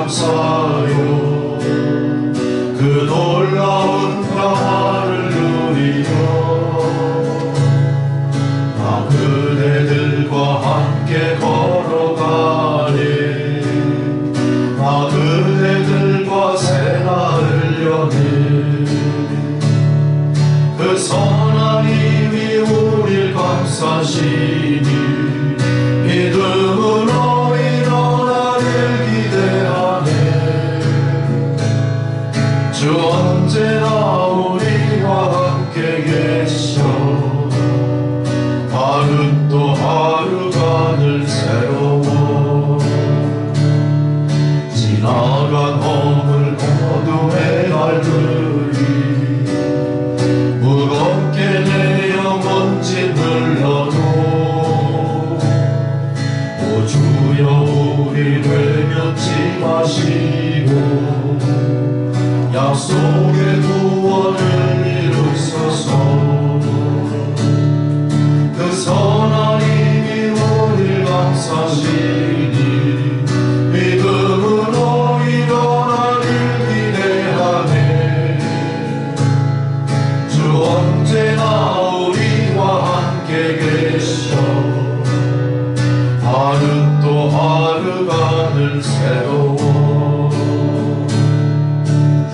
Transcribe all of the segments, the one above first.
감사요. 그 놀라운 평화를 누리며 나 그대들과 함께 걸어가리. 나 그대들과 새날을 여니 그 선한 힘이 우릴 감싸시니 믿음으로 일어나를 기대하네. 주 언제나 우리와 함께 계셔 하루 또 하루가 늘 새로워. 지나간 허물 어둠의 날들이 무겁게 내 영혼 짓눌러도 오 주여 우리를 멸치 마시고 약속의 구원을 이루소서. 그 선한 힘이 우릴 감싸시니 믿음으로 일어나를 기대하네. 주 언제나 우리와 함께 계셔 하루 또 하루가 늘 새로워.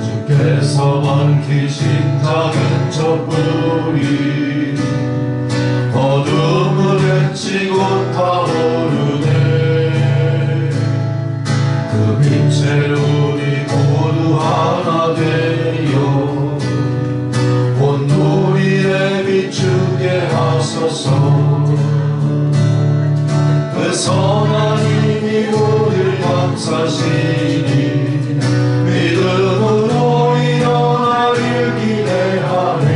주께서 밝히신 작은 촛불이 어둠을 헤치고 타오르네. 그 빛에 우리 모두 하나 되어 온누리에 비추게 하소서. 그 선한 힘이 우릴 감싸시니 믿음으로 일어나를 기대하네.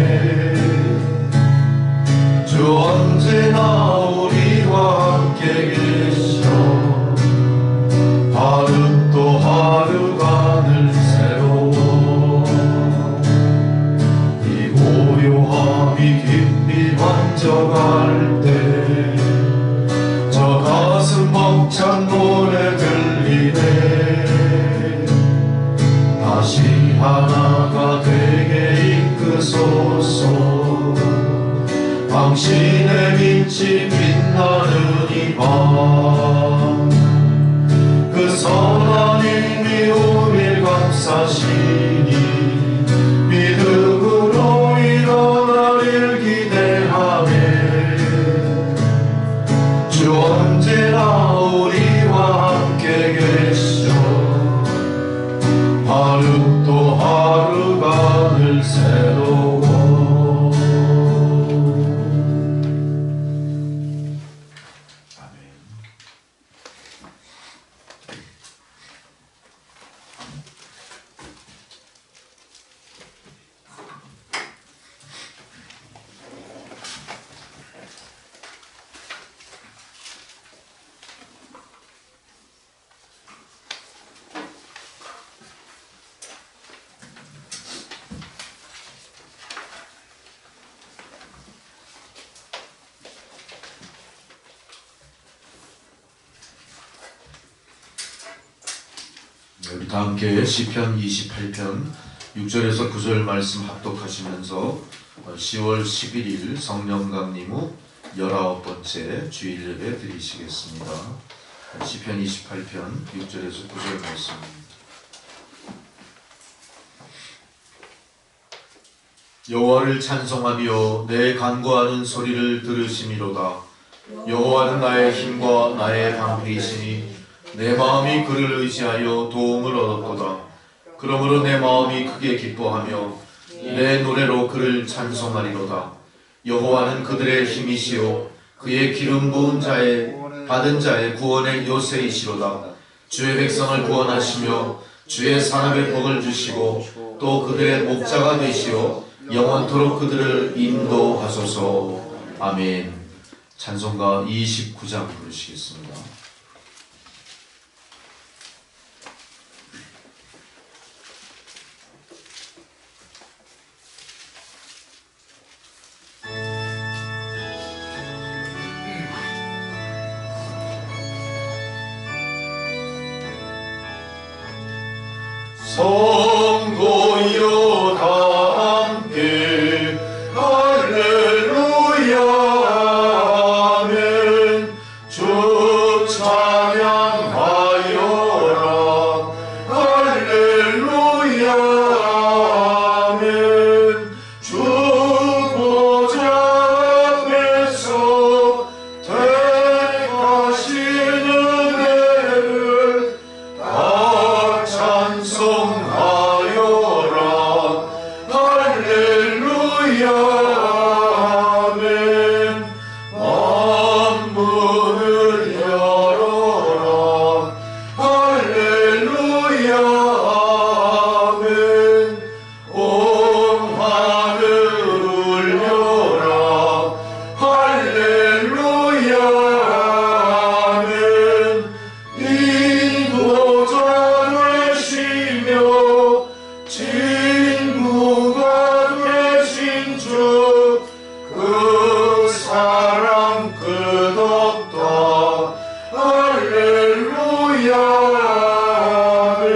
주 언제나 우리와 함께 계셔 하루 또 하루가 늘 새로워. 이 고요함이 깊이 번져갈 때 저 가슴 벅찬 노래 들리네. 다시 하나가 되게 이끄소서. 당신의 빛이 빛나는 이 밤 그 선한 힘이 우릴 감싸시니 믿음으로 일어나를 기대하네. 주 언제나 우리와 함께 계셔 하루 또 하루가 늘 새로워. 우리 다 함께 시편 28편 6절에서 9절 말씀 합독하시면서 10월 11일 성령강림 후 19번째 주일 예배 드리시겠습니다. 시편 28편 6절에서 9절 말씀입니다. 여호와를 찬송하며 내 간구하는 소리를 들으심이로다. 여호와는 나의 힘과 나의 방패이시니 내 마음이 그를 의지하여 도움을 얻었도다. 그러므로 내 마음이 크게 기뻐하며 내 노래로 그를 찬송하리로다. 여호와는 그들의 힘이시오 그의 기름 부은 자의 받은 자의 구원의 요새이시로다. 주의 백성을 구원하시며 주의 산업에 복을 주시고 또 그들의 목자가 되시어 영원토록 그들을 인도하소서. 아멘. 찬송가 29장 부르시겠습니다. 성도이여 다 함께 할렐루야 아멘. 주 찬양하여라 할렐루야 아멘. 주 보좌 앞에서 택하신 은혜를 다 찬송하여라 할렐루야 아멘. 만문을 열어라 할렐루야 아멘. 온 하늘 울려라 할렐루야 아멘. 인도자 되시며 친구가 되신 주 그 사랑 끝없다 할렐루야 아멘.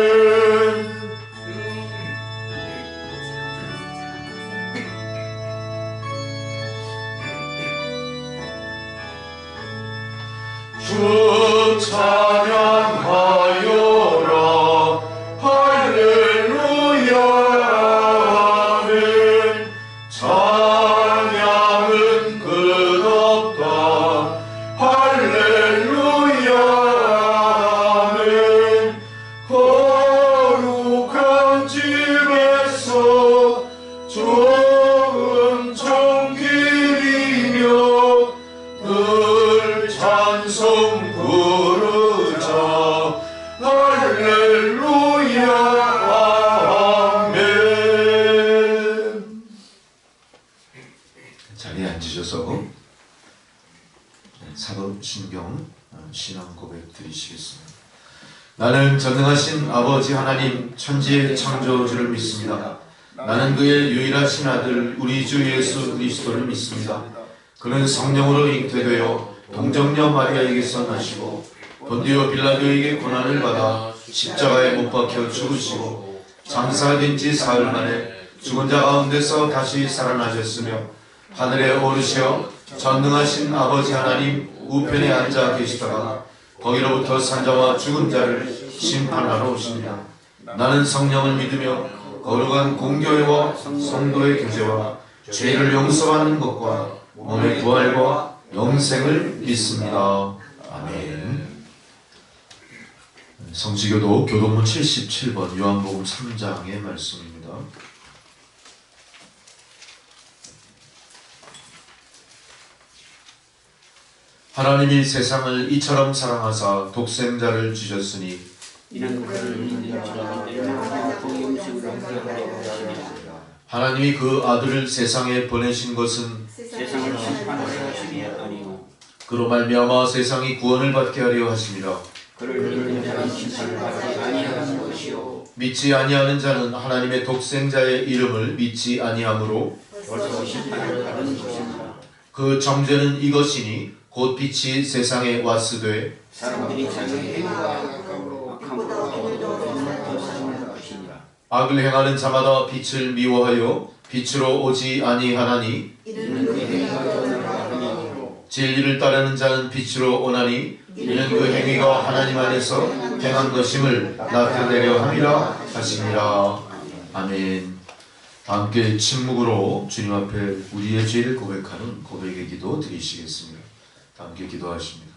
주 찬양하여라 할렐루야 아멘. 찬양은 끝없다 할렐루야 아멘. 거룩한 집에서 좋은 종길이며 늘 찬송 부르자 할렐루야 아멘. 자리에 앉으셔서 사도신경 신앙 고백 드리시겠습니다. 나는 전능하신 아버지 하나님 천지의 창조주를 믿습니다. 나는 그의 유일하신 아들 우리 주 예수 그리스도를 믿습니다. 그는 성령으로 잉태되어 동정녀 마리아에게서 나시고 본디오 빌라도에게 고난을 받아 십자가에 못 박혀 죽으시고 장사된 지 사흘 만에 죽은 자 가운데서 다시 살아나셨으며 하늘에 오르시어 전능하신 아버지 하나님 우편에 앉아 계시다가 거기로부터 산자와 죽은 자를 심판하러 오십니다. 나는 성령을 믿으며 거룩한 공교회와 성도의 교제와 죄를 용서하는 것과 몸의 부활과 영생을 믿습니다. 아멘. 성지교도 교동문 77번 요한복음 3장의 말씀입니다. 하나님이 세상을 이처럼 사랑하사 독생자를 주셨으니 이는 그를 믿는 자마다 영원한 복음식으로 하려 하심이라. 하나님이 그 아들을 세상에 보내신 것은 세상을 심판하려 하심이 아니요 그로 말미암아 세상이 구원을 받게 하려 하심이라. 그를 믿는 자는 심판을 받지 아니하는 것이요 믿지 아니하는 자는 하나님의 독생자의 이름을 믿지 아니하므로 벌써 심판을 받은 것입니다. 그 정죄는 이것이니 곧 빛이 세상에 왔으되 사람들이 자기 행위가 악함으로 더 사랑하는 것이니라. 악을 행하는 자마다 빛을 미워하여 빛으로 오지 아니하나니 이는 그 행위가 더나아가니로 진리를 따르는 자는 빛으로 오나니 이는 그 행위가 하나님 안에서 행한 것임을 나타내려 함이라 하시니라. 아멘. 함께 침묵으로 주님 앞에 우리의 죄를 고백하는 고백의 기도 드리시겠습니다. 함께 기도하십니다.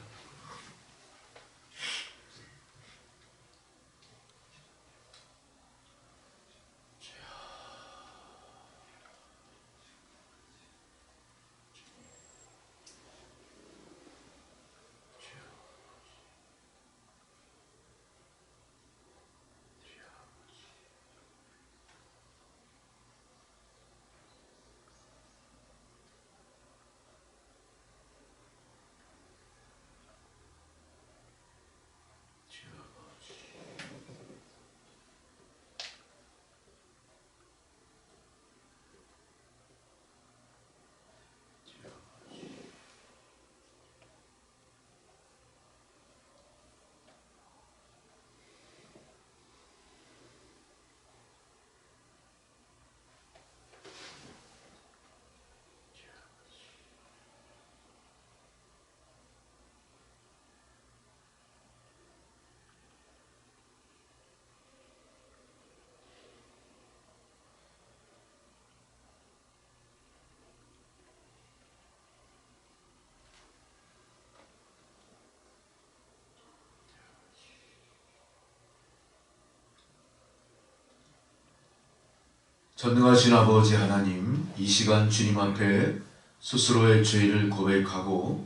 전능하신 아버지 하나님, 이 시간 주님 앞에 스스로의 죄를 고백하고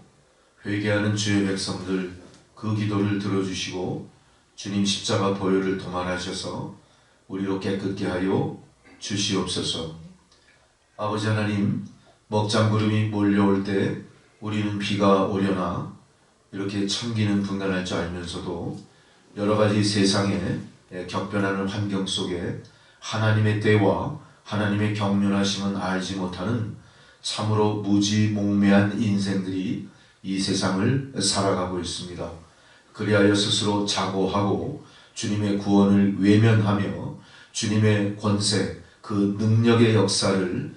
회개하는 주의 백성들 그 기도를 들어주시고 주님 십자가 보혈을 도말하셔서 우리로 깨끗게 하여 주시옵소서. 아버지 하나님, 먹장구름이 몰려올 때 우리는 비가 오려나 이렇게 천기는 분간할 줄 알면서도 여러 가지 세상에 격변하는 환경 속에 하나님의 때와 하나님의 경륜하심은 알지 못하는 참으로 무지몽매한 인생들이 이 세상을 살아가고 있습니다. 그리하여 스스로 자고하고 주님의 구원을 외면하며 주님의 권세, 그 능력의 역사를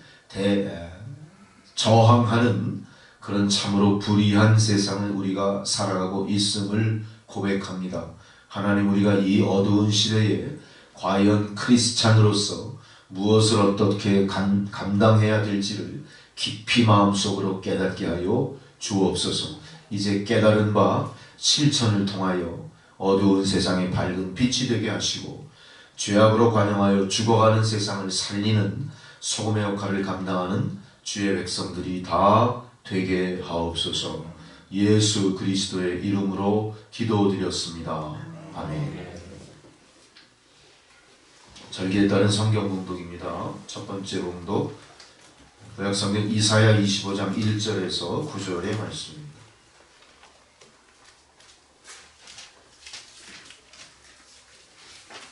저항하는 그런 참으로 불의한 세상을 우리가 살아가고 있음을 고백합니다. 하나님, 우리가 이 어두운 시대에 과연 크리스찬으로서 무엇을 어떻게 감당해야 될지를 깊이 마음속으로 깨닫게 하여 주옵소서. 이제 깨달은 바 실천을 통하여 어두운 세상에 밝은 빛이 되게 하시고 죄악으로 관영하여 죽어가는 세상을 살리는 소금의 역할을 감당하는 주의 백성들이 다 되게 하옵소서. 예수 그리스도의 이름으로 기도드렸습니다. 아멘. 절기에 따른 성경 봉독입니다. 첫 번째 봉독, 구약성경 이사야 25장 1절에서 9절의 말씀입니다.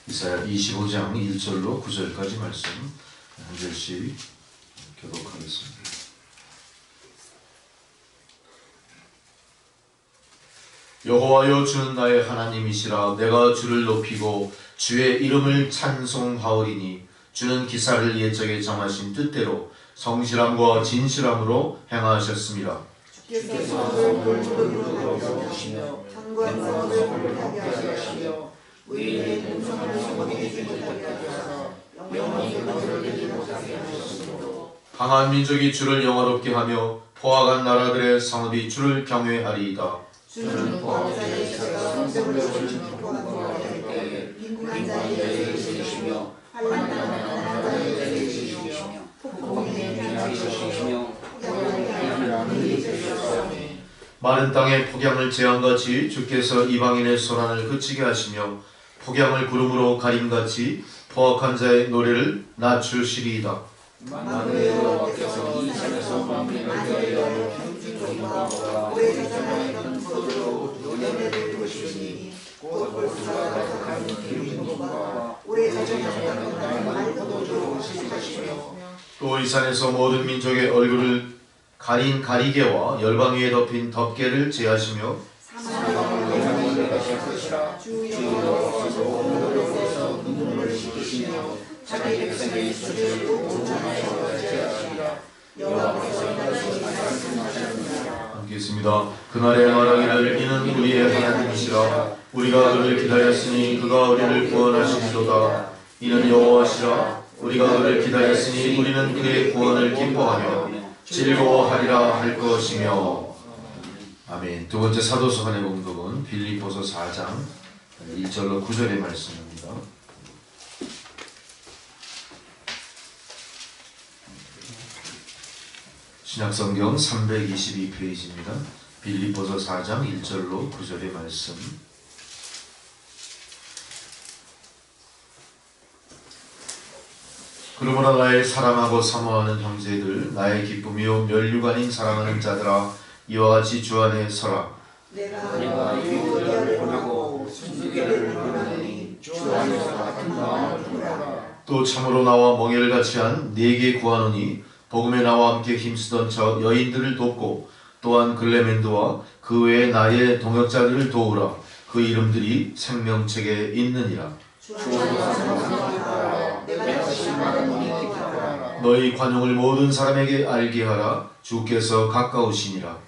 이사야 25장 1절로 9절까지 말씀 한 절씩 교독하겠습니다. 여호와여, 주는 나의 하나님이시라. 내가 주를 높이고 주의 이름을 찬송하오리니 주는 기사를 옛적에 정하신 뜻대로 성실함과 진실함으로 행하셨습니다. 주께서 하늘을 주시며 강과 서를 하게 하시며 의인의 공성을 성공하지 못하게 하사 영원히 거절되지 못하게 하셨으므로 강한 민족이 주를 영화롭게 하며 포악한 나라들의 성읍이 주를 경외하리이다. 주는 포악한 자의 제가 성벽을 지키고할 때에 빈궁한 자의 계시며 환난한 자의 계시며 폭풍에 피하게 하시며 마른 땅에 폭양을 재앙같이 주께서 이방인의 소란을 그치게 하시며 폭양을 구름으로 가림같이 포악한 자의 노래를 낮추시리이다. 만군의 여호와께서 이 산에서 만민을 위하여 평진적으로 오래 자라나는 포도로 노래를 부르시니 곧 볼수가 가득한 기름과 오래 자라나는 맑은 포도로 시식하시며 또 이 산에서 모든 민족의 얼굴을 가린 가리개와 열방 위에 덮인 덮개를 제하시며 주 여호와께서 오늘에서 눈물을 씻기시며 자기 백성의 수를 온전하여 제하시리라. 여호와께서 이같이 말씀하셨느니라. 함께 있습니다. 그날의 말하기를 이는 우리의 하나님이시라. 우리가 그를 기다렸으니 그가 우리를 구원하시리로다. 이는 여호와시라. 우리가 그를 기다렸으니 우리는 그의 구원을 기뻐하며 즐거워하리라 할 것이며. 아멘. 두 번째 사도서관의 봉독은 빌립보서 4장 1절로 9절의 말씀입니다. 신약성경 322페이지입니다. 빌립보서 4장 1절로 9절의 말씀. 그러므로 나의 사랑하고 사모하는 형제들, 나의 기쁨이요 멸류관인 사랑하는 자들아, 이와 같이 주 안에 서라. 내가 유대를 원하고 순교를 원하니 주 안에서 같은 마음을 품으라. 또 참으로 나와 멍에를 같이 한 네게 구하노니 복음에 나와 함께 힘쓰던 저 여인들을 돕고 또한 글레멘드와 그 외에 나의 동역자들을 도우라. 그 이름들이 생명책에 있느니라. 너희 관용을 모든 사람에게 알게 하라. 주께서 가까우시니라.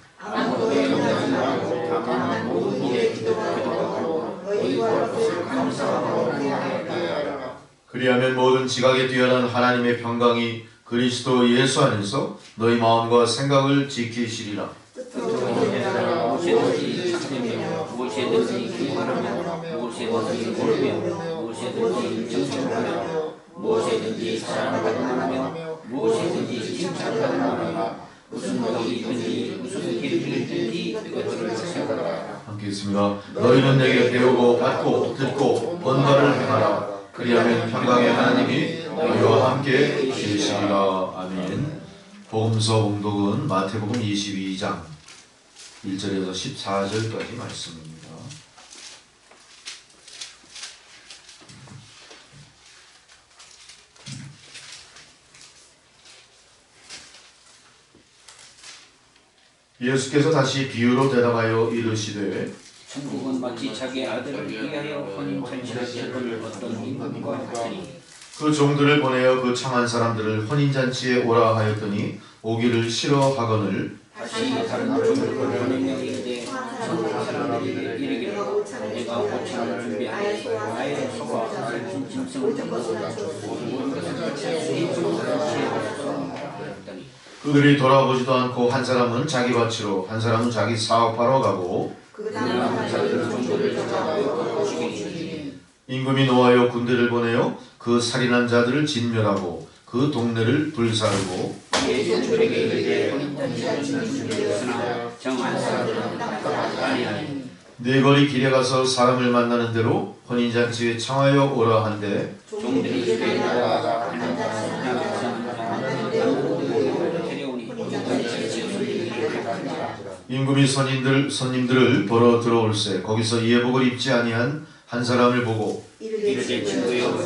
그리하면 모든 지각에 뛰어난 하나님의 평강이 그리스도 예수 안에서 너희 마음과 생각을 지키시리라. 무엇이든지 찾으며 무엇이든지 기도하며 무엇이든지 고르며 무엇이든지 정성하며 무엇이든지 사랑받을 만하며 무엇이든지 칭찬받을 만하나 무슨 복이 있든지 무슨 기름이 있든지 그것들을 생각하라. 함께 있습니다. 너희는 내게 배우고 받고 듣고 언가를 행하라. 그리하면 평강의 하나님이 너희와 함께 계시리라. 아멘. 복음서 봉독은 마태복음 22장 1절에서 14절까지 말씀입니다. 예수께서 다시 비유로 대답하여 이르시되 천국은 마치 자기 아들을 위하여 혼인 잔치를 예고를 어떤 임금과 같으니 그 종들을 보내어 그 청한 사람들을 혼인잔치에 오라 하였더니 오기를 싫어하거늘 다시 다른 종을 보내며 이르되 천국 사람들이 이르기를 내가 오찬을 준비하여 나의 소와 살찐 짐승을 잡고 모든 것을 수입 지혜로서 하였더니 그들이 돌아보지도 않고 한 사람은 자기 밭으로 한 사람은 자기 사업하러 가고 임금이 노하여 군대를 보내어 그 살인한 자들을 진멸하고 그 동네를 불사르고 예수들에게 이르되 혼인잔치를 준비하였으나 정한 사람들은 아니하니 네 거리 길에 가서 사람을 만나는 대로 혼인잔치에 청하여 오라 한데 종들이 이르되 나아가 하는 데려오니 임금이 손님들을 보러 들어올세 거기서 예복을 입지 아니한 한 사람을 보고 이르되 친구여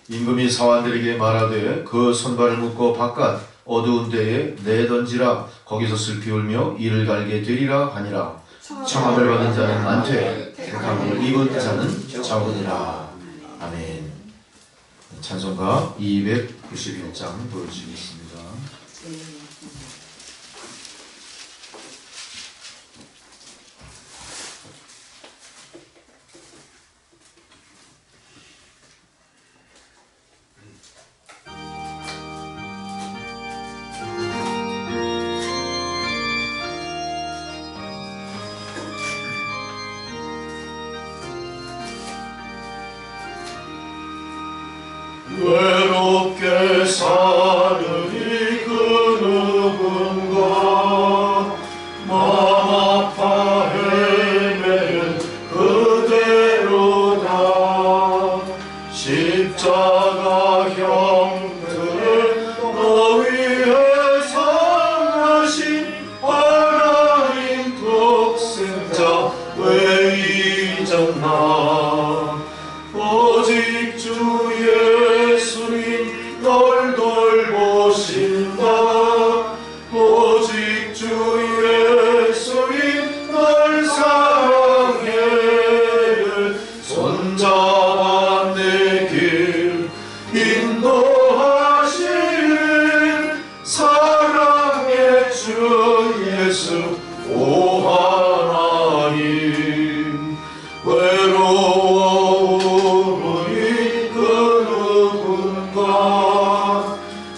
임금이 사환들에게 말하되 그 손발을 묶어 바깥 어두운 데에 내던지라 거기서 슬피 울며 이를 갈게 되리라 하니라. 청함을 받은 자는 많되 택함을 입은 자는 적으니라. 아멘. 찬송가 291장 보여주시겠습니다. 외롭게 사느니 그 누군가 마음 아파 헤매는 그대로다. 십자가 형틀에 너 위해 상하신 하나님 독생자 왜 잊었나. 오직 주 예수님 널 돌보신다. 오직 주 예수님 널 사랑해. 손잡아 내 길 인도하시는 사랑의 주 예수 오 하나님. 외로워오니 그 누군가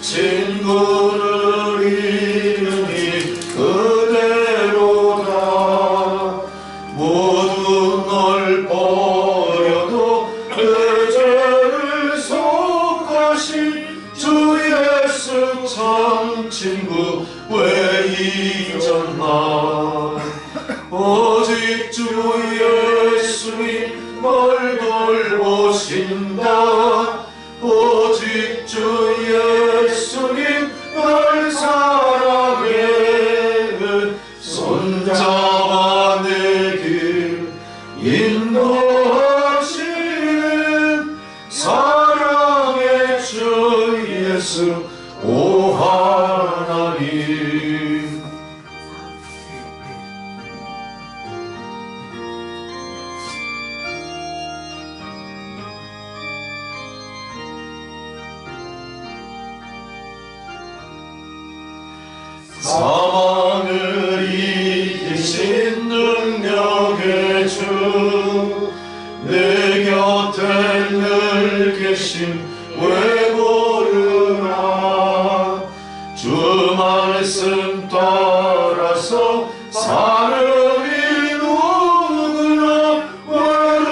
친구를 잃으니 그대로다. 모두 널 버려도 내 죄를 속하신 주 예수 참 친구 왜 잊었나. 오직 주 예수님 널 돌보신다. 오직 주 예수님 널 사랑해. 손잡아 내 길 인도하시는 사랑의 주 예수 오 하나님. 사망을 이기신 능력의 주 내 곁에 늘 계신 왜 모르나. 주 말씀 따라서 사는 이 누구나 외로워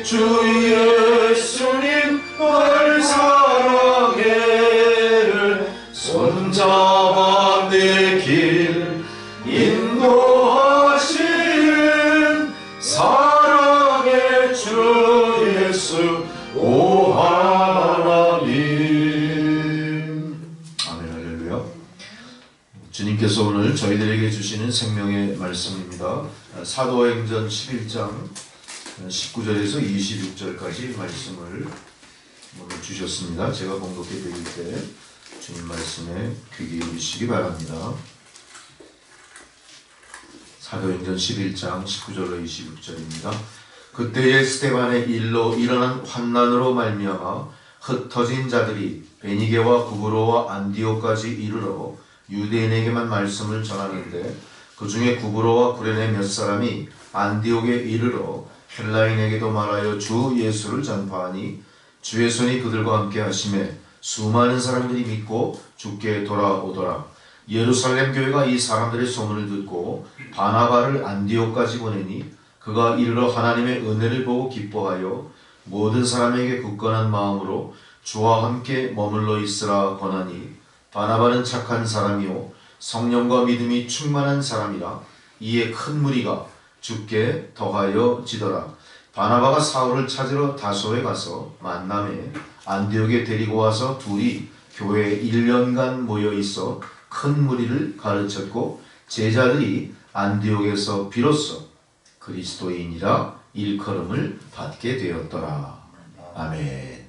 주 예수님을 사랑해 손잡아 내 길 인도하시는 사랑의 주 예수 오 하나님. 아멘. 할렐루야. 주님께서 오늘 저희들에게 주시는 생명의 말씀입니다. 사도행전 11장 19절에서 26절까지 말씀을 오늘 주셨습니다. 제가 봉독해 드릴 때 주님 말씀에 귀 기울이시기 바랍니다. 사도행전 11장 19절로 26절입니다. 그때에 스데반의 일로 일어난 환난으로 말미암아 흩어진 자들이 베니게와 구브로와 안디오까지 이르러 유대인에게만 말씀을 전하는데 그 중에 구브로와 구레네 몇 사람이 안디옥에 이르러 헬라인에게도 말하여 주 예수를 전파하니 주의 손이 그들과 함께 하심에 수많은 사람들이 믿고 주께 돌아오더라. 예루살렘 교회가 이 사람들의 소문을 듣고 바나바를 안디옥까지 보내니 그가 이르러 하나님의 은혜를 보고 기뻐하여 모든 사람에게 굳건한 마음으로 주와 함께 머물러 있으라 권하니 바나바는 착한 사람이요 성령과 믿음이 충만한 사람이라. 이에 큰 무리가 주께 더하여 지더라. 바나바가 사울을 찾으러 다소에 가서 만남에 안디옥에 데리고 와서 둘이 교회에 1년간 모여 있어 큰 무리를 가르쳤고 제자들이 안디옥에서 비로소 그리스도인이라 일컬음을 받게 되었더라. 아멘.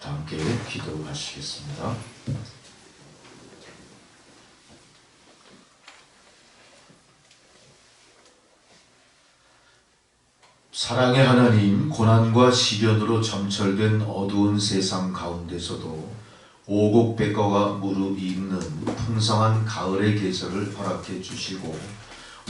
다 함께 기도하시겠습니다. 사랑의 하나님, 고난과 시련으로 점철된 어두운 세상 가운데서도 오곡백과가 무르익는 풍성한 가을의 계절을 허락해 주시고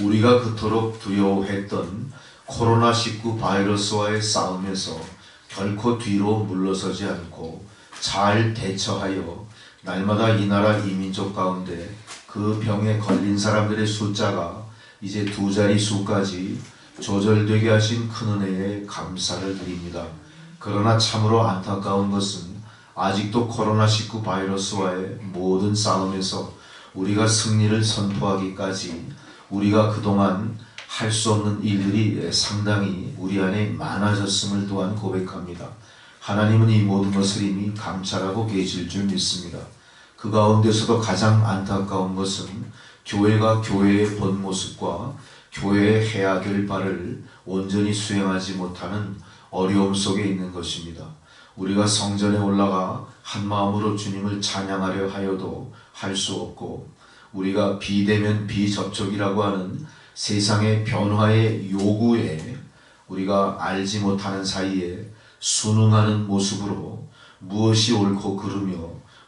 우리가 그토록 두려워했던 코로나19 바이러스와의 싸움에서 결코 뒤로 물러서지 않고 잘 대처하여 날마다 이 나라 이 민족 가운데 그 병에 걸린 사람들의 숫자가 이제 2자릿수까지 조절되게 하신 큰 은혜에 감사를 드립니다. 그러나 참으로 안타까운 것은 아직도 코로나19 바이러스와의 모든 싸움에서 우리가 승리를 선포하기까지 우리가 그동안 할 수 없는 일들이 상당히 우리 안에 많아졌음을 또한 고백합니다. 하나님은 이 모든 것을 이미 감찰하고 계실 줄 믿습니다. 그 가운데서도 가장 안타까운 것은 교회가 교회의 본 모습과 교회에 해야 될 바를 온전히 수행하지 못하는 어려움 속에 있는 것입니다. 우리가 성전에 올라가 한 마음으로 주님을 찬양하려 하여도 할 수 없고 우리가 비대면 비접촉이라고 하는 세상의 변화의 요구에 우리가 알지 못하는 사이에 순응하는 모습으로 무엇이 옳고 그르며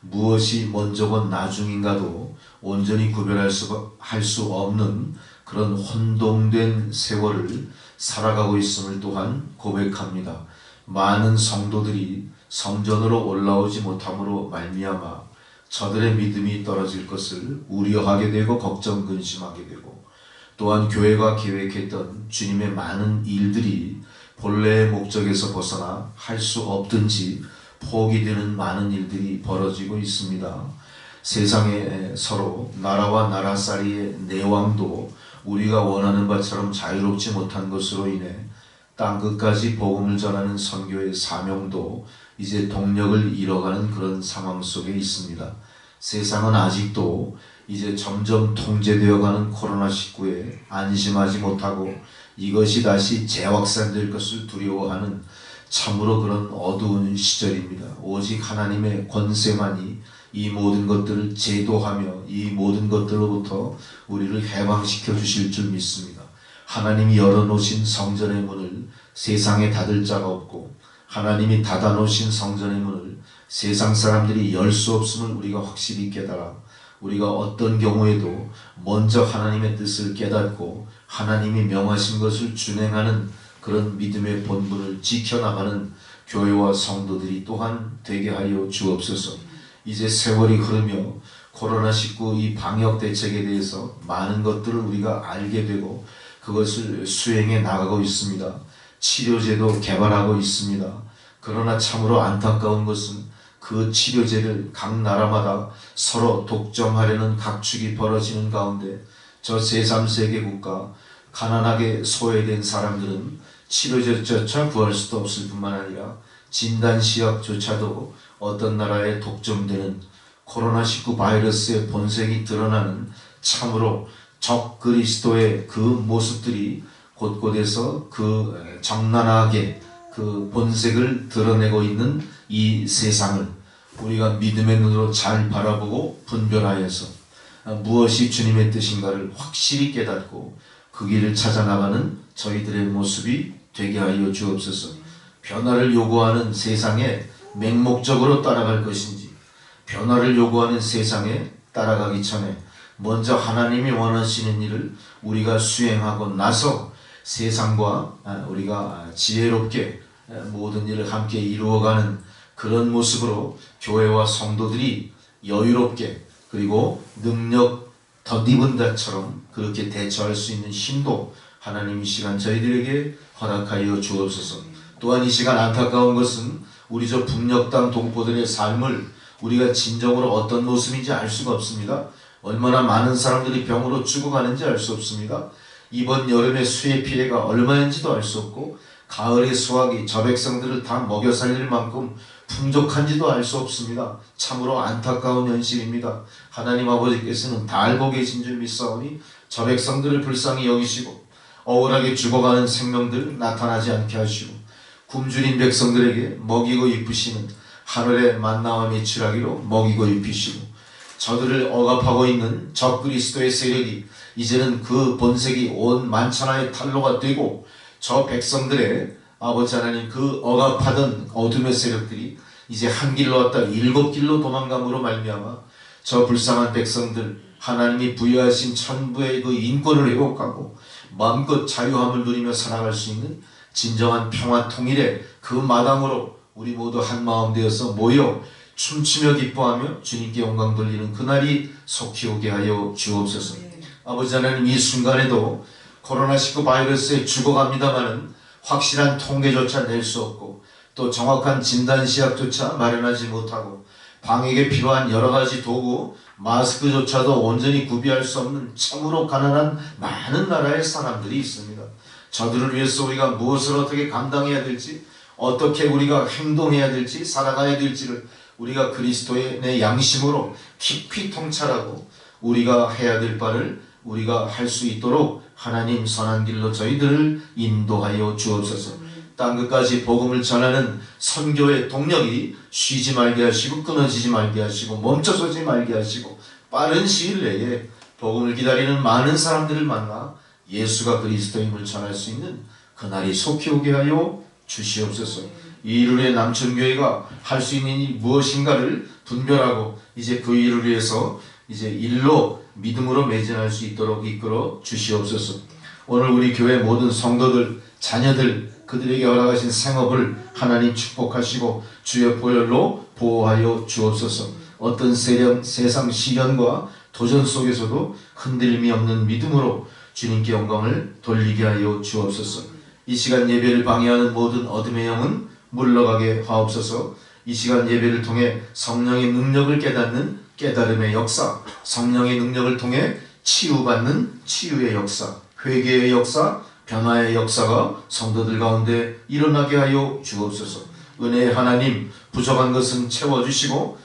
무엇이 먼저건 나중인가도 온전히 구별할 수 없는 그런 혼동된 세월을 살아가고 있음을 또한 고백합니다. 많은 성도들이 성전으로 올라오지 못함으로 말미암아 저들의 믿음이 떨어질 것을 우려하게 되고 걱정 근심하게 되고 또한 교회가 계획했던 주님의 많은 일들이 본래의 목적에서 벗어나 할 수 없든지 포기되는 많은 일들이 벌어지고 있습니다. 세상에 서로 나라와 나라 사이의 내왕도 우리가 원하는 바처럼 자유롭지 못한 것으로 인해 땅끝까지 복음을 전하는 선교의 사명도 이제 동력을 잃어가는 그런 상황 속에 있습니다. 세상은 아직도 이제 점점 통제되어가는 코로나19에 안심하지 못하고 이것이 다시 재확산될 것을 두려워하는 참으로 그런 어두운 시절입니다. 오직 하나님의 권세만이 이 모든 것들을 제도하며 이 모든 것들로부터 우리를 해방시켜 주실 줄 믿습니다. 하나님이 열어놓으신 성전의 문을 세상에 닫을 자가 없고 하나님이 닫아놓으신 성전의 문을 세상 사람들이 열 수 없음을 우리가 확실히 깨달아 우리가 어떤 경우에도 먼저 하나님의 뜻을 깨닫고 하나님이 명하신 것을 준행하는 그런 믿음의 본분을 지켜나가는 교회와 성도들이 또한 되게 하여 주옵소서. 이제 세월이 흐르며 코로나19 이 방역 대책에 대해서 많은 것들을 우리가 알게 되고 그것을 수행해 나가고 있습니다. 치료제도 개발하고 있습니다. 그러나 참으로 안타까운 것은 그 치료제를 각 나라마다 서로 독점하려는 각축이 벌어지는 가운데 저 제3세계 국가 가난하게 소외된 사람들은 치료제조차 구할 수도 없을 뿐만 아니라 진단시약조차도 어떤 나라에 독점되는 코로나19 바이러스의 본색이 드러나는 참으로 적그리스도의 그 모습들이 곳곳에서 그 적나라하게 그 본색을 드러내고 있는 이 세상을 우리가 믿음의 눈으로 잘 바라보고 분별하여서 무엇이 주님의 뜻인가를 확실히 깨닫고 그 길을 찾아나가는 저희들의 모습이 되게 하여 주옵소서. 변화를 요구하는 세상에 맹목적으로 따라갈 것인지, 변화를 요구하는 세상에 따라가기 전에 먼저 하나님이 원하시는 일을 우리가 수행하고 나서 세상과 우리가 지혜롭게 모든 일을 함께 이루어가는 그런 모습으로 교회와 성도들이 여유롭게 그리고 능력 덧입은 자처럼 그렇게 대처할 수 있는 힘도 하나님 이 시간 저희들에게 허락하여 주옵소서. 또한 이 시간 안타까운 것은 우리 저 북녘 땅 동포들의 삶을 우리가 진정으로 어떤 모습인지 알 수가 없습니다. 얼마나 많은 사람들이 병으로 죽어가는지 알 수 없습니다. 이번 여름의 수해 피해가 얼마인지도 알 수 없고 가을의 수확이 저 백성들을 다 먹여 살릴 만큼 풍족한지도 알 수 없습니다. 참으로 안타까운 현실입니다. 하나님 아버지께서는 다 알고 계신 줄 믿사오니 저 백성들을 불쌍히 여기시고 억울하게 죽어가는 생명들 나타나지 않게 하시고 굶주린 백성들에게 먹이고 입히시는 하늘의 만나와 메추라기로 먹이고 입히시고 저들을 억압하고 있는 적그리스도의 세력이 이제는 그 본색이 온 만천하의 탄로가 되고 저 백성들의 아버지 하나님 그 억압하던 어둠의 세력들이 이제 한 길로 왔다 7길로 도망감으로 말미암아 저 불쌍한 백성들 하나님이 부여하신 천부의 그 인권을 회복하고 마음껏 자유함을 누리며 살아갈 수 있는 진정한 평화 통일의 그 마당으로 우리 모두 한 마음 되어서 모여 춤추며 기뻐하며 주님께 영광 돌리는 그날이 속히 오게 하여 주옵소서. 아버지 하나님 이 순간에도 코로나19 바이러스에 죽어갑니다마는 확실한 통계조차 낼 수 없고 또 정확한 진단시약조차 마련하지 못하고 방역에 필요한 여러가지 도구 마스크조차도 온전히 구비할 수 없는 참으로 가난한 많은 나라의 사람들이 있습니다. 저들을 위해서 우리가 무엇을 어떻게 감당해야 될지 어떻게 우리가 행동해야 될지 살아가야 될지를 우리가 그리스도의 내 양심으로 깊이 통찰하고 우리가 해야 될 바를 우리가 할 수 있도록 하나님 선한 길로 저희들을 인도하여 주옵소서. 땅끝까지 복음을 전하는 선교의 동력이 쉬지 말게 하시고 끊어지지 말게 하시고 멈춰서지 말게 하시고 빠른 시일 내에 복음을 기다리는 많은 사람들을 만나 예수가 그리스도임을 전할 수 있는 그날이 속히 오게 하여 주시옵소서. 이일의 남천교회가 할 수 있는 일이 무엇인가를 분별하고 이제 그 일을 위해서 이제 일로 믿음으로 매진할 수 있도록 이끌어 주시옵소서. 오늘 우리 교회 모든 성도들, 자녀들 그들에게 허락하신 생업을 하나님 축복하시고 주의 보혈로 보호하여 주옵소서. 어떤 세상 시련과 도전 속에서도 흔들림이 없는 믿음으로 주님께 영광을 돌리게 하여 주옵소서. 이 시간 예배를 방해하는 모든 어둠의 영은 물러가게 하옵소서. 이 시간 예배를 통해 성령의 능력을 깨닫는 깨달음의 역사, 성령의 능력을 통해 치유받는 치유의 역사, 회개의 역사, 변화의 역사가 성도들 가운데 일어나게 하여 주옵소서. 은혜의 하나님, 부족한 것은 채워주시고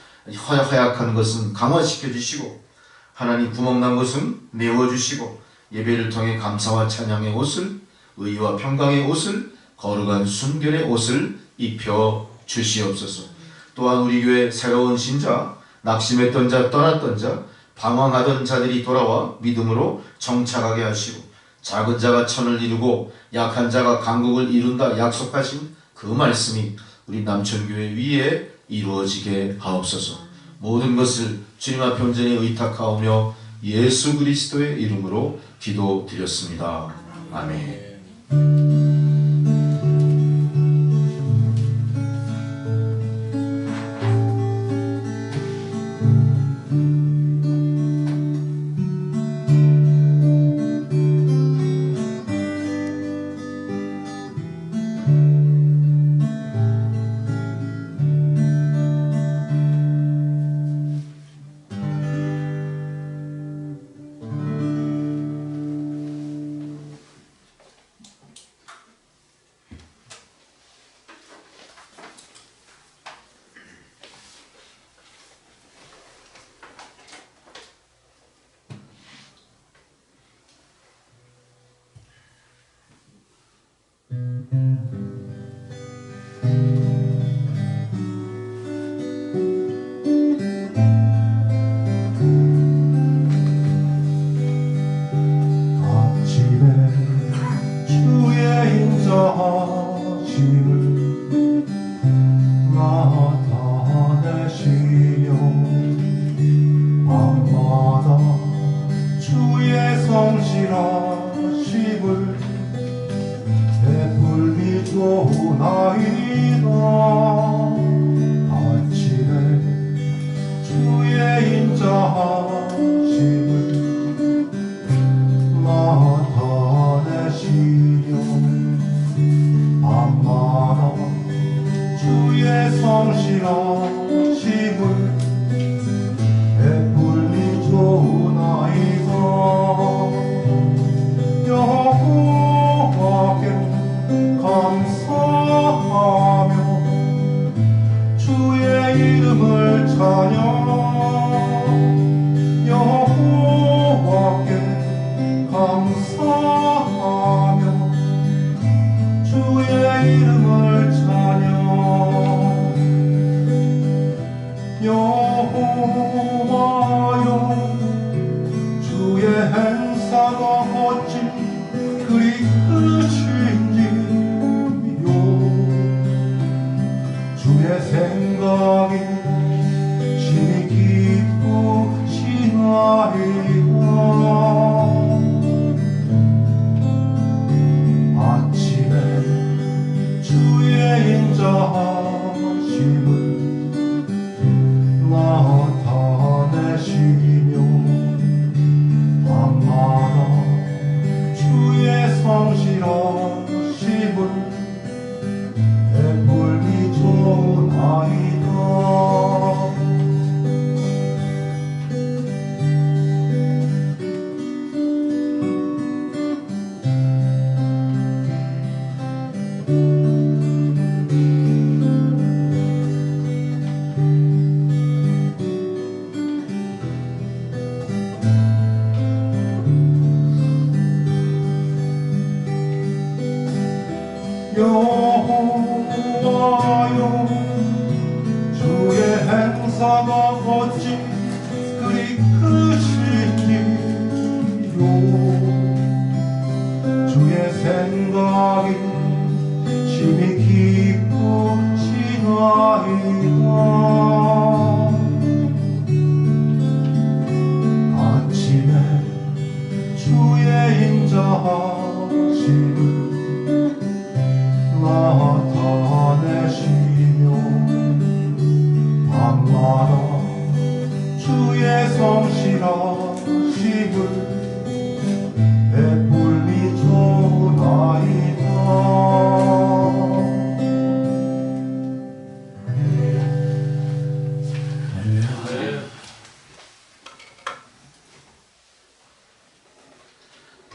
허약한 것은 강화시켜주시고 하나님 구멍난 것은 메워주시고 예배를 통해 감사와 찬양의 옷을, 의와 평강의 옷을, 거룩한 순결의 옷을 입혀 주시옵소서. 또한 우리 교회 새로운 신자, 낙심했던 자, 떠났던 자, 방황하던 자들이 돌아와 믿음으로 정착하게 하시고 작은 자가 천을 이루고 약한 자가 강국을 이룬다 약속하신 그 말씀이 우리 남천교회 위에 이루어지게 하옵소서. 모든 것을 주님 앞에 온전히 의탁하오며 예수 그리스도의 이름으로 기도드렸습니다. 아멘.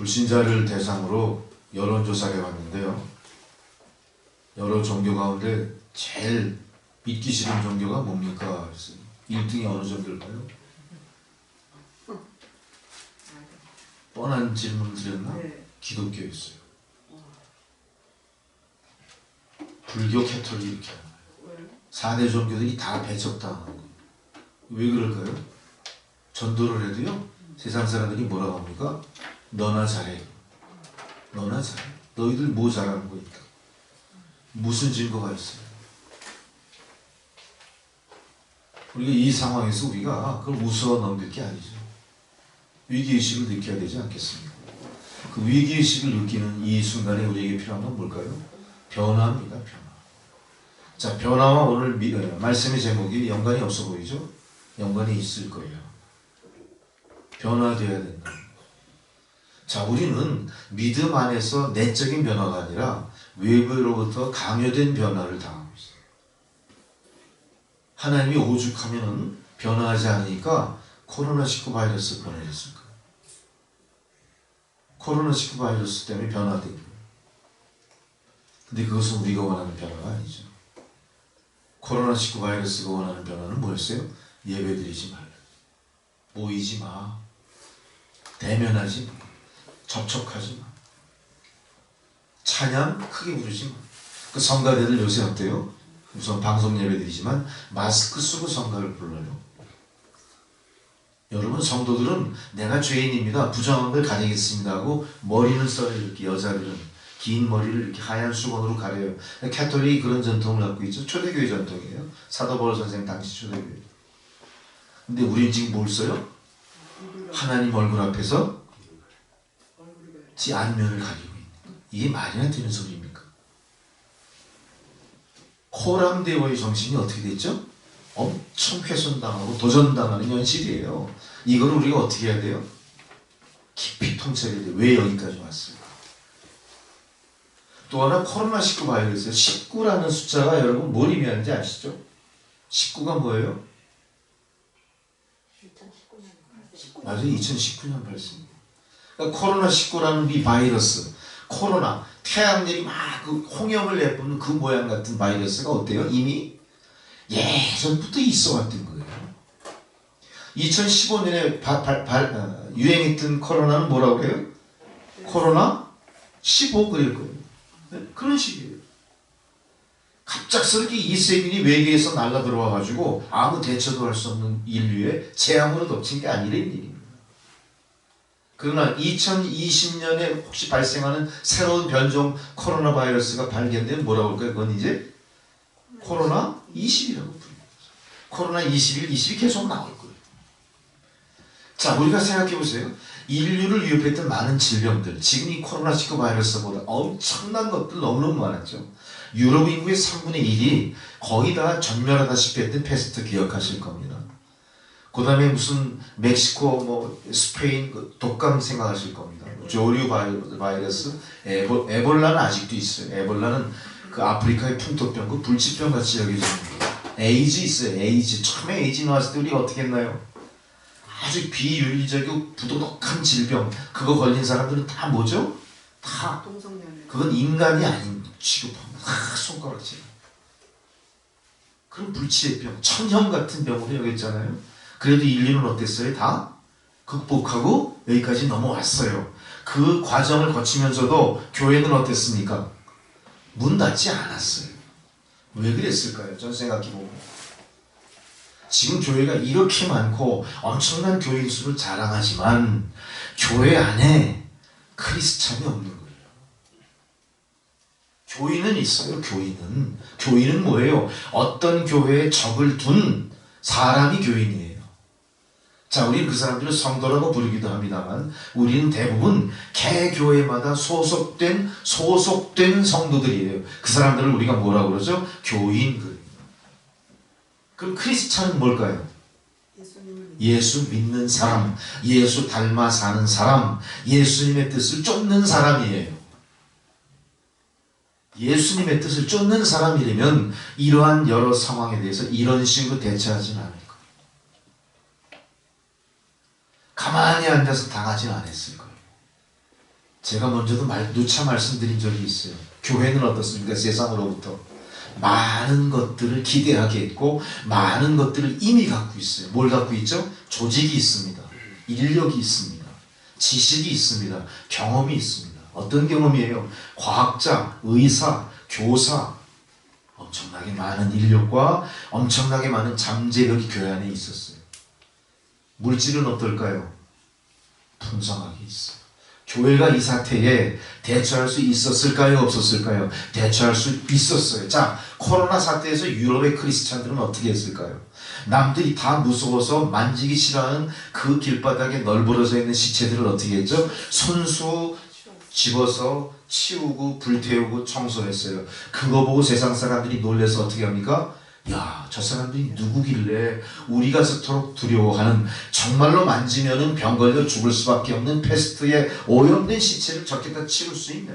불신자를 대상으로 여론조사를 해봤는데요. 여러 종교 가운데 제일 믿기 싫은 종교가 뭡니까? 1등이 어느 종교일까요? 뻔한 질문을 드렸나? 기독교였어요. 불교, 캐톨릭 이렇게 하는 거예요. 4대 종교들이 다 배척당하는 거예요. 왜 그럴까요? 전도를 해도요, 세상 사람들이 뭐라고 합니까? 너나 잘해. 너나 잘해. 너희들 뭐 잘하는 거 있다. 무슨 증거가 있어요? 우리가 이 상황에서 우리가 그걸 웃어 넘길 게 아니죠. 위기의식을 느껴야 되지 않겠습니까? 그 위기의식을 느끼는 이 순간에 우리에게 필요한 건 뭘까요? 변화입니다. 변화. 자, 변화와 오늘 말씀의 제목이 연관이 없어 보이죠? 연관이 있을 거예요. 변화되어야 된다. 자, 우리는 믿음 안에서 내적인 변화가 아니라 외부로부터 강요된 변화를 당하고 있어요. 하나님이 오죽하면 변화하지 않으니까 코로나19 바이러스 보내셨을까? 코로나19 바이러스 때문에 변화된 거예요. 근데 그것은 우리가 원하는 변화가 아니죠. 코로나19 바이러스가 원하는 변화는 뭐였어요? 예배드리지 말라. 모이지 마. 대면하지 마. 접촉하지 마. 찬양 크게 부르지 마. 그 성가대들 요새 어때요? 우선 방송 예배드리지만 마스크 쓰고 성가를 불러요. 여러분 성도들은 내가 죄인입니다. 부정한 걸 가리겠습니다 하고 머리는 써요. 이렇게 여자들은 긴 머리를 이렇게 하얀 수건으로 가려요. 캐톨릭이 그런 전통을 갖고 있죠. 초대교회 전통이에요. 사도 바울 선생 당시 초대교회. 근데 우리는 지금 뭘 써요? 하나님 얼굴 앞에서 지 안면을 가리고 있는 거. 이게 말이나 되는 소리입니까? 코람데오의 정신이 어떻게 됐죠? 엄청 훼손당하고 도전당하는 현실이에요. 이걸 우리가 어떻게 해야 돼요? 깊이 통찰해야 돼요. 왜 여기까지 왔을까? 또 하나 코로나19 바이러스 19라는 숫자가 여러분 뭘 의미하는지 아시죠? 19가 뭐예요? 맞아요. 2019년 발생입니다. 그러니까 코로나19라는 이 바이러스, 코로나, 태양열이 막 그 홍역을 내뿜는 그 모양 같은 바이러스가 어때요? 이미 예전부터 있어 왔던 거예요. 2015년에 유행했던 코로나는 뭐라고 해요? 코로나 15 그럴 거예요. 네? 그런 식이에요. 갑작스럽게 이 세균이 외계에서 날라 들어와가지고 아무 대처도 할 수 없는 인류에 재앙으로 덮친 게 아니란 얘기입니다. 그러나 2020년에 혹시 발생하는 새로운 변종 코로나 바이러스가 발견되면 뭐라고 할까요? 그건 이제 코로나 20이라고 부릅니다. 코로나 21, 20이 계속 나올 거예요. 자, 우리가 생각해 보세요. 인류를 위협했던 많은 질병들, 지금 이 코로나19 바이러스보다 엄청난 것들 너무너무 많았죠. 유럽 인구의 3분의 1이 거의 다 전멸하다시피 했던 페스트 기억하실 겁니다. 그 다음에 무슨 멕시코, 뭐 스페인 그 독감 생각하실 겁니다. 조류 바이러스, 에볼라는 아직도 있어요. 에볼라는 그 아프리카의 풍토병, 그 불치병 같이 여겨집니다. 에이즈 있어요. 에이즈. 처음에 에이즈 나왔을 때 우리가 어떻게 했나요? 아주 비윤리적이고 부도덕한 질병, 그거 걸린 사람들은 다 뭐죠? 다 그건 인간이 아닌 취급합니다. 손가락질. 그런 불치의 병, 천형 같은 병으로 여겼잖아요. 그래도 인류는 어땠어요? 다 극복하고 여기까지 넘어왔어요. 그 과정을 거치면서도 교회는 어땠습니까? 문 닫지 않았어요. 왜 그랬을까요? 전 생각해보면 지금 교회가 이렇게 많고 엄청난 교인 수를 자랑하지만 교회 안에 크리스찬이 없는 거예요. 교인은 있어요. 교인은 뭐예요? 어떤 교회에 적을 둔 사람이 교인이에요. 자, 우리는 그 사람들을 성도라고 부르기도 합니다만 우리는 대부분 개교회마다 소속된 성도들이에요. 그 사람들을 우리가 뭐라고 그러죠? 교인. 그럼 크리스찬은 뭘까요? 예수 믿는 사람, 예수 닮아 사는 사람, 예수님의 뜻을 쫓는 사람이에요. 예수님의 뜻을 쫓는 사람이라면 이러한 여러 상황에 대해서 이런 식으로 대처하지는 않을 거예요. 가만히 앉아서 당하지는 않았을 거예요. 제가 먼저도 누차 말씀드린 적이 있어요. 교회는 어떻습니까? 세상으로부터 많은 것들을 기대하게 했고 많은 것들을 이미 갖고 있어요. 뭘 갖고 있죠? 조직이 있습니다. 인력이 있습니다. 지식이 있습니다. 경험이 있습니다. 어떤 경험이에요? 과학자, 의사, 교사, 엄청나게 많은 인력과 엄청나게 많은 잠재력이 교회 안에 있었어요. 물질은 어떨까요? 풍성하게 있어요. 교회가 이 사태에 대처할 수 있었을까요? 없었을까요? 대처할 수 있었어요. 자, 코로나 사태에서 유럽의 크리스찬들은 어떻게 했을까요? 남들이 다 무서워서 만지기 싫어하는 그 길바닥에 널브러져 있는 시체들을 어떻게 했죠? 손수 집어서 치우고 불태우고 청소했어요. 그거 보고 세상 사람들이 놀라서 어떻게 합니까? 야, 저 사람들이 누구길래 우리가 그토록 두려워하는 정말로 만지면은 병 걸려 죽을 수밖에 없는 패스트에 오염된 시체를 저렇게 다 치울 수 있냐?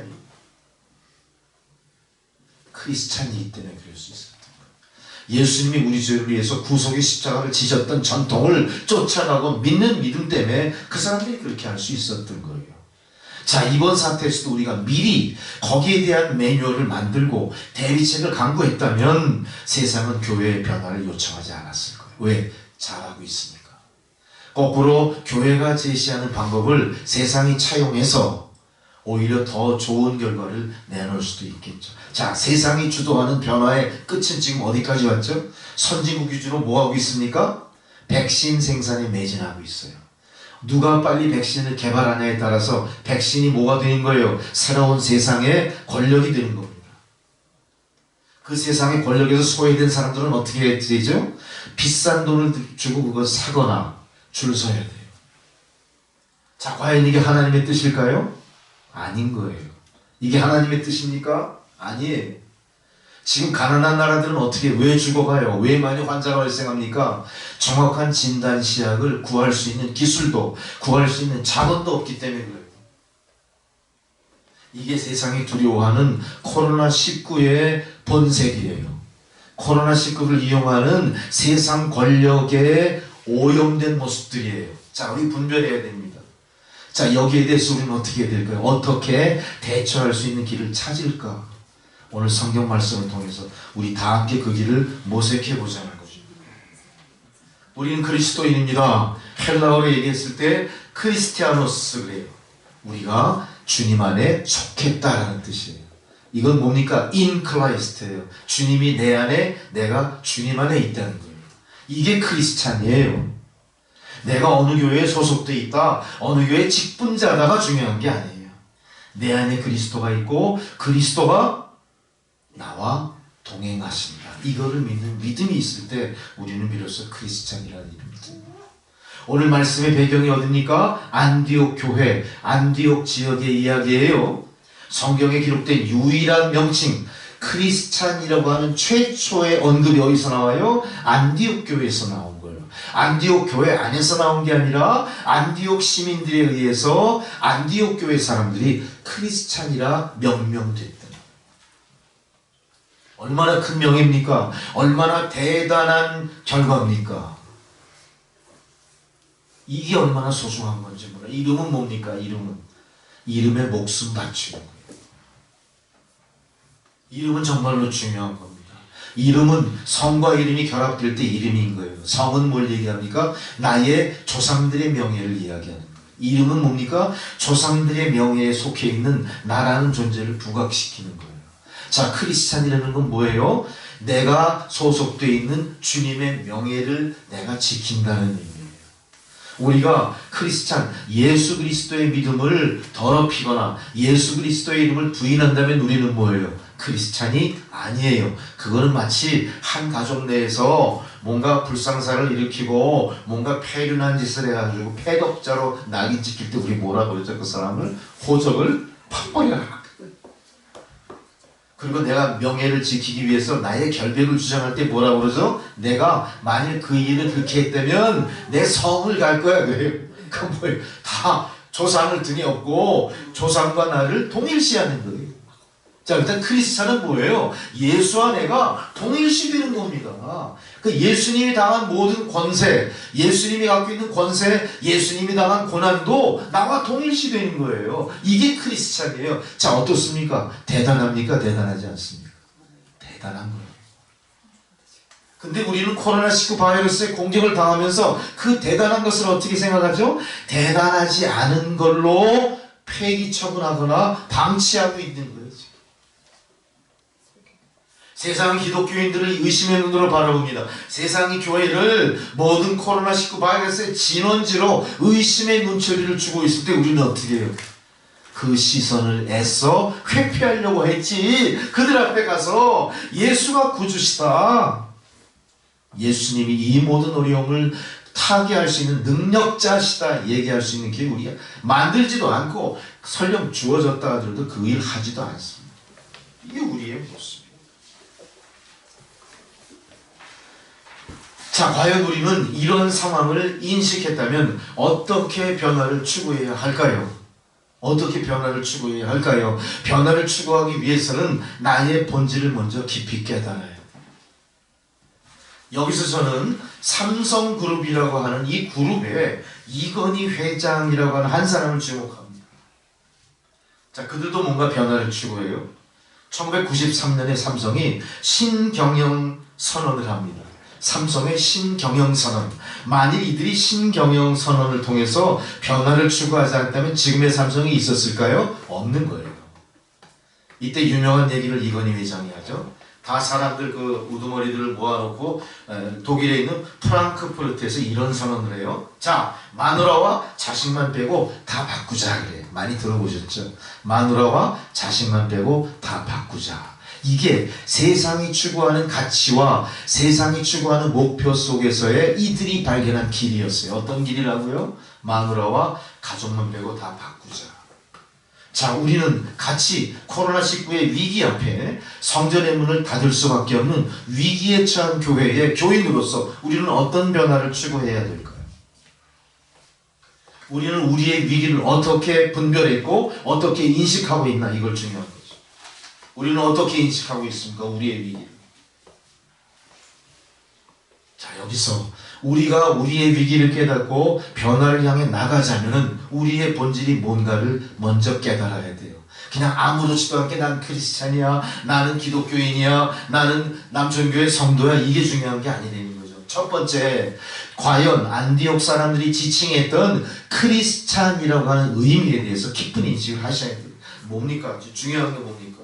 크리스찬이기 때문에 그럴 수 있었던 거예요. 예수님이 우리 죄를 위해서 구속의 십자가를 지셨던 전통을 쫓아가고 믿는 믿음 때문에 그 사람들이 그렇게 할 수 있었던 거예요. 자, 이번 사태에서도 우리가 미리 거기에 대한 매뉴얼을 만들고 대비책을 강구했다면 세상은 교회의 변화를 요청하지 않았을 거예요. 왜? 잘하고 있으니까. 거꾸로 교회가 제시하는 방법을 세상이 차용해서 오히려 더 좋은 결과를 내놓을 수도 있겠죠. 자, 세상이 주도하는 변화의 끝은 지금 어디까지 왔죠? 선진국 위주로 뭐하고 있습니까? 백신 생산에 매진하고 있어요. 누가 빨리 백신을 개발하냐에 따라서 백신이 뭐가 되는 거예요? 새로운 세상의 권력이 되는 겁니다. 그 세상의 권력에서 소외된 사람들은 어떻게 되죠? 비싼 돈을 주고 그거 사거나 줄 서야 돼요. 자, 과연 이게 하나님의 뜻일까요? 아닌 거예요. 이게 하나님의 뜻입니까? 아니에요. 지금 가난한 나라들은 어떻게, 왜 죽어가요? 왜 많이 환자가 발생합니까? 정확한 진단 시약을 구할 수 있는 기술도, 구할 수 있는 자본도 없기 때문에 그래요. 이게 세상이 두려워하는 코로나19의 본색이에요. 코로나19를 이용하는 세상 권력의 오염된 모습들이에요. 자, 우리 분별해야 됩니다. 자, 여기에 대해서 우리는 어떻게 해야 될까요? 어떻게 대처할 수 있는 길을 찾을까? 오늘 성경 말씀을 통해서 우리 다 함께 그 길을 모색해 보자는 거죠. 우리는 그리스도인입니다. 헬라어로 얘기했을 때 크리스티아노스 그래요. 우리가 주님 안에 속했다라는 뜻이에요. 이건 뭡니까? In Christ예요. 주님이 내 안에, 내가 주님 안에 있다는 거예요. 이게 크리스찬이에요. 내가 어느 교회에 소속돼 있다, 어느 교회 직분자다가 중요한 게 아니에요. 내 안에 그리스도가 있고 그리스도가 나와 동행하신다. 이거를 믿는 믿음이 있을 때 우리는 비로소 크리스찬이라는 이름이 듭니다. 오늘 말씀의 배경이 어딥니까? 안디옥 교회, 안디옥 지역의 이야기예요. 성경에 기록된 유일한 명칭 크리스찬이라고 하는 최초의 언급이 어디서 나와요? 안디옥 교회에서 나온 거예요. 안디옥 교회 안에서 나온 게 아니라 안디옥 시민들에 의해서 안디옥 교회 사람들이 크리스찬이라 명명됐다. 얼마나 큰 명예입니까? 얼마나 대단한 결과입니까? 이게 얼마나 소중한 건지 몰라. 이름은 뭡니까? 이름에 목숨 바치는 거예요. 이름은 정말로 중요한 겁니다. 이름은 성과 이름이 결합될 때 이름인 거예요. 성은 뭘 얘기합니까? 나의 조상들의 명예를 이야기하는 거예요. 이름은 뭡니까? 조상들의 명예에 속해 있는 나라는 존재를 부각시키는 거예요. 자, 크리스찬이라는 건 뭐예요? 내가 소속되어 있는 주님의 명예를 내가 지킨다는 의미예요. 우리가 크리스찬, 예수 그리스도의 믿음을 더럽히거나 예수 그리스도의 이름을 부인한다면 우리는 뭐예요? 크리스찬이 아니에요. 그거는 마치 한 가족 내에서 뭔가 불상사를 일으키고 뭔가 폐륜한 짓을 해가지고 패독자로 낙인 찍힐 때 우리 뭐라 그러죠? 그 사람을 호적을 팍 버려라. 그리고 내가 명예를 지키기 위해서 나의 결백을 주장할 때 뭐라 그러죠? 내가 만일 그 일을 그렇게 했다면 내 성을 갈 거야. 그래요. 그 뭐예요? 다 조상을 등에 업고 조상과 나를 동일시하는 거예요. 자, 일단 크리스찬은 뭐예요? 예수와 내가 동일시되는 겁니다. 그 예수님이 당한 모든 권세, 예수님이 갖고 있는 권세, 예수님이 당한 고난도 나와 동일시되는 거예요. 이게 크리스찬이에요. 자, 어떻습니까? 대단합니까? 대단하지 않습니까? 대단한 거예요. 근데 우리는 코로나19 바이러스의 공격을 당하면서 그 대단한 것을 어떻게 생각하죠? 대단하지 않은 걸로 폐기 처분하거나 방치하고 있는 거예요. 세상은 기독교인들을 의심의 눈으로 바라봅니다. 세상이 교회를 모든 코로나19 바이러스의 진원지로 의심의 눈초리를 주고 있을 때 우리는 어떻게 해요? 그 시선을 애써 회피하려고 했지. 그들 앞에 가서 예수가 구주시다, 예수님이 이 모든 어려움을 타개할 수 있는 능력자시다 얘기할 수 있는 기회 우리가 만들지도 않고 설령 주어졌다 하더라도 그 일 하지도 않습니다. 이게 우리의 모습입니다. 자, 과연 우리는 이런 상황을 인식했다면 어떻게 변화를 추구해야 할까요? 어떻게 변화를 추구해야 할까요? 변화를 추구하기 위해서는 나의 본질을 먼저 깊이 깨달아야 돼요. 여기서 저는 삼성그룹이라고 하는 이 그룹에 이건희 회장이라고 하는 한 사람을 주목합니다. 자, 그들도 뭔가 변화를 추구해요. 1993년에 삼성이 신경영 선언을 합니다. 삼성의 신경영선언. 만일 이들이 신경영선언을 통해서 변화를 추구하지 않았다면 지금의 삼성이 있었을까요? 없는 거예요. 이때 유명한 얘기를 이건희 회장이 하죠. 다 사람들 그 우두머리들을 모아놓고 독일에 있는 프랑크푸르트에서 이런 선언을 해요. 자, 마누라와 자식만 빼고 다 바꾸자 그래. 많이 들어보셨죠? 마누라와 자식만 빼고 다 바꾸자. 이게 세상이 추구하는 가치와 세상이 추구하는 목표 속에서의 이들이 발견한 길이었어요. 어떤 길이라고요? 마누라와 가족만 빼고 다 바꾸자. 자, 우리는 같이 코로나19의 위기 앞에 성전의 문을 닫을 수밖에 없는 위기에 처한 교회의 교인으로서 우리는 어떤 변화를 추구해야 될까요? 우리는 우리의 위기를 어떻게 분별했고 어떻게 인식하고 있나, 이걸 중요한 거죠. 우리는 어떻게 인식하고 있습니까? 우리의 위기를. 자, 여기서 우리가 우리의 위기를 깨닫고 변화를 향해 나가자면은 우리의 본질이 뭔가를 먼저 깨달아야 돼요. 그냥 아무렇지도 않게 난 크리스찬이야, 나는 기독교인이야, 나는 남천교회 성도야, 이게 중요한 게 아니라는 거죠. 첫 번째, 과연 안디옥 사람들이 지칭했던 크리스찬이라고 하는 의미에 대해서 깊은 인식을 하셔야 돼요. 뭡니까? 중요한 게 뭡니까?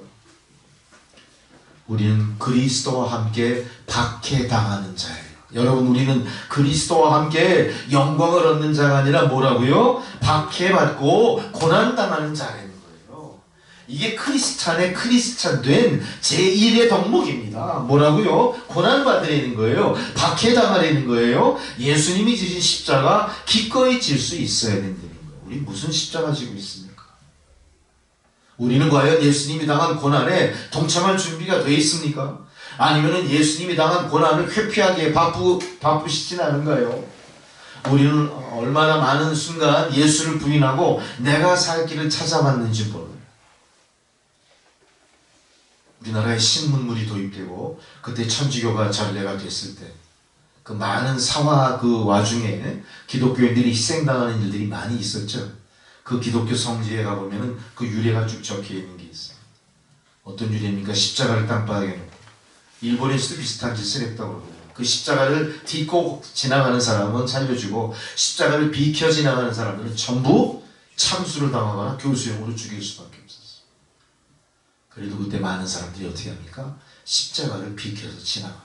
우리는 그리스도와 함께 박해당하는 자예요. 여러분, 우리는 그리스도와 함께 영광을 얻는 자가 아니라 뭐라고요? 박해받고 고난당하는 자라는 거예요. 이게 크리스찬의 크리스찬된 제1의 덕목입니다. 뭐라고요? 고난받으라는 거예요. 박해당하라는 거예요. 예수님이 지신 십자가 기꺼이 질 수 있어야 된다는 거예요. 우리 무슨 십자가 지고 있습니까? 우리는 과연 예수님이 당한 고난에 동참할 준비가 되어 있습니까? 아니면 예수님이 당한 고난을 회피하기에 바쁘시진 않은가요? 우리는 얼마나 많은 순간 예수를 부인하고 내가 살 길을 찾아봤는지 몰라요. 우리나라에 신문물이 도입되고 그때 천주교가 전례가 됐을 때 그 많은 사화 그 와중에 기독교인들이 희생당하는 일들이 많이 있었죠. 그 기독교 성지에 가보면은 그 유래가 쭉 적혀 있는 게 있어요. 어떤 유래입니까? 십자가를 땅바닥에 놓고. 일본에서도 비슷한 짓을 했다고 그러고요. 그 십자가를 딛고 지나가는 사람은 살려주고 십자가를 비켜 지나가는 사람들은 전부 참수를 당하거나 교수형으로 죽일 수밖에 없었어요. 그래도 그때 많은 사람들이 어떻게 합니까? 십자가를 비켜서 지나가.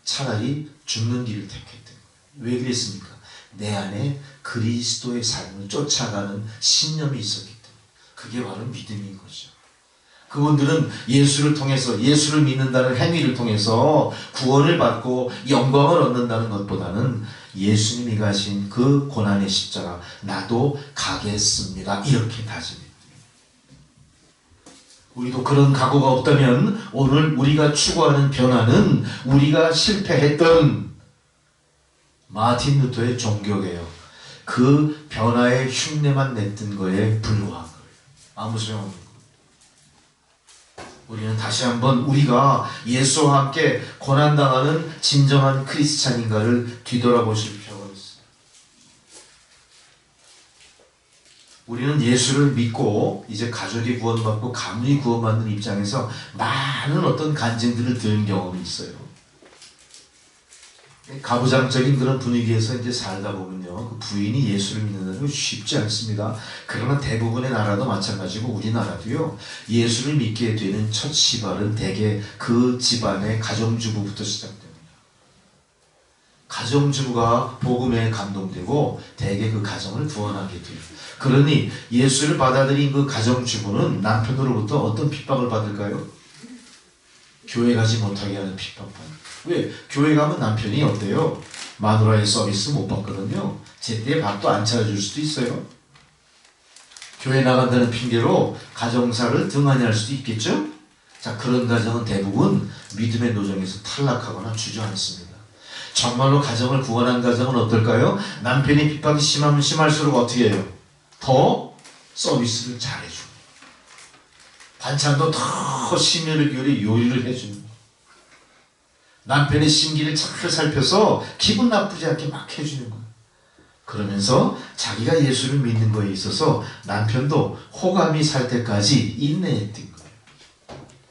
차라리 죽는 길을 택했던 거예요. 왜 그랬습니까? 내 안에 그리스도의 삶을 쫓아가는 신념이 있었기 때문에. 그게 바로 믿음인 거죠. 그분들은 예수를 통해서, 예수를 믿는다는 행위를 통해서 구원을 받고 영광을 얻는다는 것보다는 예수님이 가신 그 고난의 십자가 나도 가겠습니다, 이렇게 다짐했대요. 우리도 그런 각오가 없다면 오늘 우리가 추구하는 변화는 우리가 실패했던 마틴 루터의 종교개혁, 그 변화의 흉내만 냈던 거에 불과한 거예요. 아무 소용없는 거예요. 우리는 다시 한번 우리가 예수와 함께 고난당하는 진정한 크리스찬인가를 뒤돌아보실 필요가 있어요. 우리는 예수를 믿고 이제 가족이 구원받고 가문이 구원받는 입장에서 많은 어떤 간증들을 들은 경험이 있어요. 가부장적인 그런 분위기에서 이제 살다 보면요, 그 부인이 예수를 믿는다는 건 쉽지 않습니다. 그러나 대부분의 나라도 마찬가지고 우리나라도요, 예수를 믿게 되는 첫 시발은 대개 그 집안의 가정주부부터 시작됩니다. 가정주부가 복음에 감동되고 대개 그 가정을 구원하게 돼요. 그러니 예수를 받아들인 그 가정주부는 남편으로부터 어떤 핍박을 받을까요? 교회 가지 못하게 하는 핍박받아요. 왜? 교회 가면 남편이 어때요? 마누라의 서비스 못 받거든요. 제때 밥도 안 차려줄 수도 있어요. 교회 나간다는 핑계로 가정사를 등한히 할 수도 있겠죠? 자, 그런 가정은 대부분 믿음의 노정에서 탈락하거나 주저앉습니다. 정말로 가정을 구원한 가정은 어떨까요? 남편이 핍박이 심하면 심할수록 어떻게 해요? 더 서비스를 잘해주고 반찬도 더 심혈을 기울여 요리를 해주는 거예요. 남편의 심기를 잘 살펴서 기분 나쁘지 않게 막 해주는 거예요. 그러면서 자기가 예수를 믿는 거에 있어서 남편도 호감이 살 때까지 인내했던 거예요.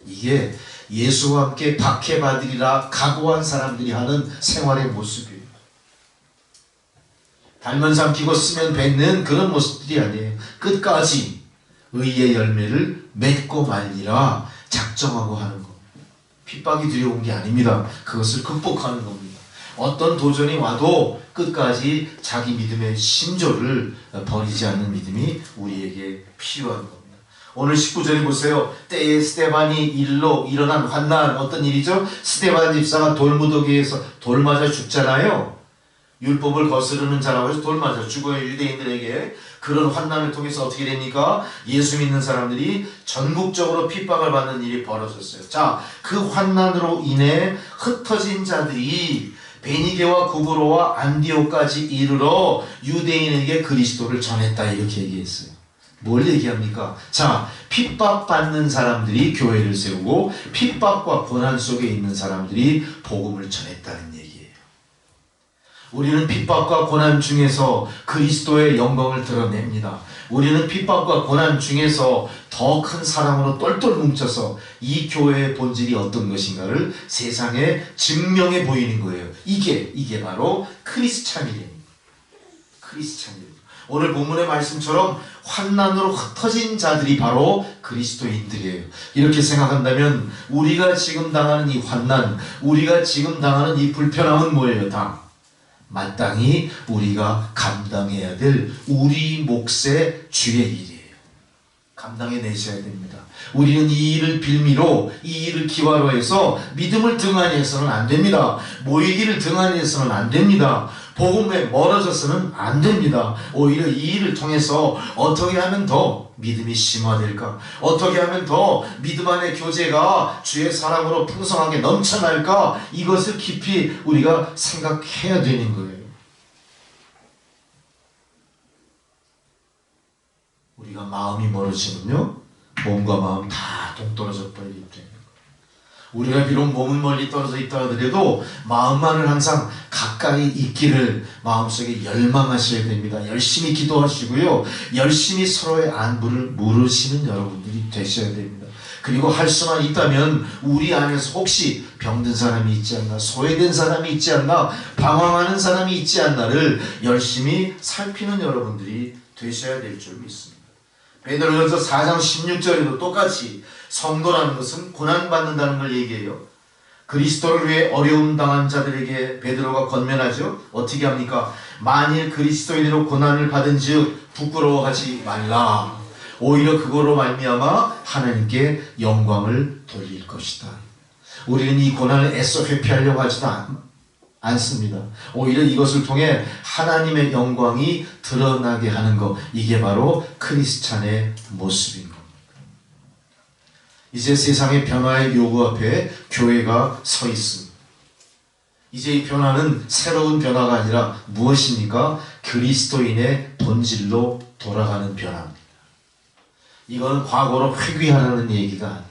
이게 예수와 함께 박해받으리라 각오한 사람들이 하는 생활의 모습이에요. 달면 삼키고 쓰면 뱉는 그런 모습들이 아니에요. 끝까지 의의 열매를 맺고 말리라 작정하고 하는 겁니다. 핍박이 두려운 게 아닙니다. 그것을 극복하는 겁니다. 어떤 도전이 와도 끝까지 자기 믿음의 신조를 버리지 않는 믿음이 우리에게 필요한 겁니다. 오늘 19절에 보세요. 때에 스데반이 일로 일어난 환난, 어떤 일이죠? 스데반 집사가 돌무더기에서 돌 맞아 죽잖아요. 율법을 거스르는 자라고 해서 돌 맞아 죽어요. 유대인들에게. 그런 환난을 통해서 어떻게 됩니까? 예수 믿는 사람들이 전국적으로 핍박을 받는 일이 벌어졌어요. 자, 그 환난으로 인해 흩어진 자들이 베니게와 구브로와 안디옥까지 이르러 유대인에게 그리스도를 전했다, 이렇게 얘기했어요. 뭘 얘기합니까? 자, 핍박받는 사람들이 교회를 세우고 핍박과 고난 속에 있는 사람들이 복음을 전했다는 얘기예요. 우리는 핍박과 고난 중에서 그리스도의 영광을 드러냅니다. 우리는 핍박과 고난 중에서 더 큰 사랑으로 똘똘 뭉쳐서 이 교회의 본질이 어떤 것인가를 세상에 증명해 보이는 거예요. 이게 바로 크리스찬이에요. 크리스찬이에요. 오늘 본문의 말씀처럼 환난으로 흩어진 자들이 바로 그리스도인들이에요. 이렇게 생각한다면 우리가 지금 당하는 이 환난, 우리가 지금 당하는 이 불편함은 뭐예요? 다 마땅히 우리가 감당해야 될 우리 몫의 주의 일이에요. 감당해내셔야 됩니다. 우리는 이 일을 빌미로, 이 일을 기화로 해서 믿음을 등한히 해서는 안 됩니다. 모이기를 등한히 해서는 안 됩니다. 복음에 멀어져서는 안 됩니다. 오히려 이 일을 통해서 어떻게 하면 더 믿음이 심화될까? 어떻게 하면 더 믿음 안의 교제가 주의 사랑으로 풍성하게 넘쳐날까? 이것을 깊이 우리가 생각해야 되는 거예요. 우리가 마음이 멀어지면요, 몸과 마음 다 동떨어져 버리기 때문에 우리가 비록 몸은 멀리 떨어져 있다 하더라도 마음만을 항상 가까이 있기를 마음속에 열망하셔야 됩니다. 열심히 기도하시고요, 열심히 서로의 안부를 물으시는 여러분들이 되셔야 됩니다. 그리고 할 수만 있다면 우리 안에서 혹시 병든 사람이 있지 않나, 소외된 사람이 있지 않나, 방황하는 사람이 있지 않나를 열심히 살피는 여러분들이 되셔야 될 줄 믿습니다. 베드로전서 4장 16절에도 똑같이 성도라는 것은 고난받는다는 걸 얘기해요. 그리스도를 위해 어려움 당한 자들에게 베드로가 권면하죠. 어떻게 합니까? 만일 그리스도인으로 고난을 받은 즉 부끄러워하지 말라. 오히려 그거로 말미암아 하나님께 영광을 돌릴 것이다. 우리는 이 고난을 애써 회피하려고 하지도 않습니다. 오히려 이것을 통해 하나님의 영광이 드러나게 하는 것, 이게 바로 크리스찬의 모습인 겁니다. 이제 세상의 변화의 요구 앞에 교회가 서 있습니다. 이제 이 변화는 새로운 변화가 아니라 무엇입니까? 그리스도인의 본질로 돌아가는 변화입니다. 이건 과거로 회귀하라는 얘기가 아니에요.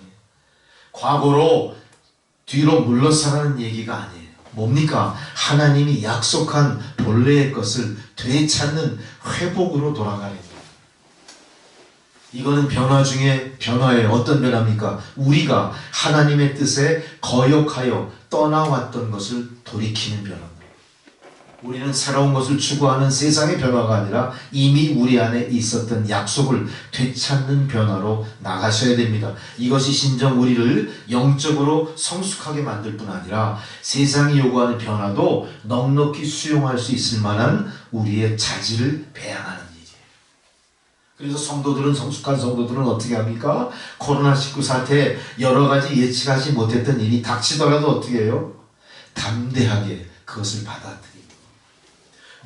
과거로 뒤로 물러서라는 얘기가 아니에요. 뭡니까? 하나님이 약속한 본래의 것을 되찾는 회복으로 돌아가는 거예요. 이거는 변화 중에 변화예요. 어떤 변화입니까? 우리가 하나님의 뜻에 거역하여 떠나왔던 것을 돌이키는 변화입니다. 우리는 새로운 것을 추구하는 세상의 변화가 아니라 이미 우리 안에 있었던 약속을 되찾는 변화로 나가셔야 됩니다. 이것이 진정 우리를 영적으로 성숙하게 만들 뿐 아니라 세상이 요구하는 변화도 넉넉히 수용할 수 있을 만한 우리의 자질을 배양하는 일이에요. 그래서 성숙한 성도들은 어떻게 합니까? 코로나19 사태 여러 가지 예측하지 못했던 일이 닥치더라도 어떻게 해요? 담대하게 그것을 받아들입니다.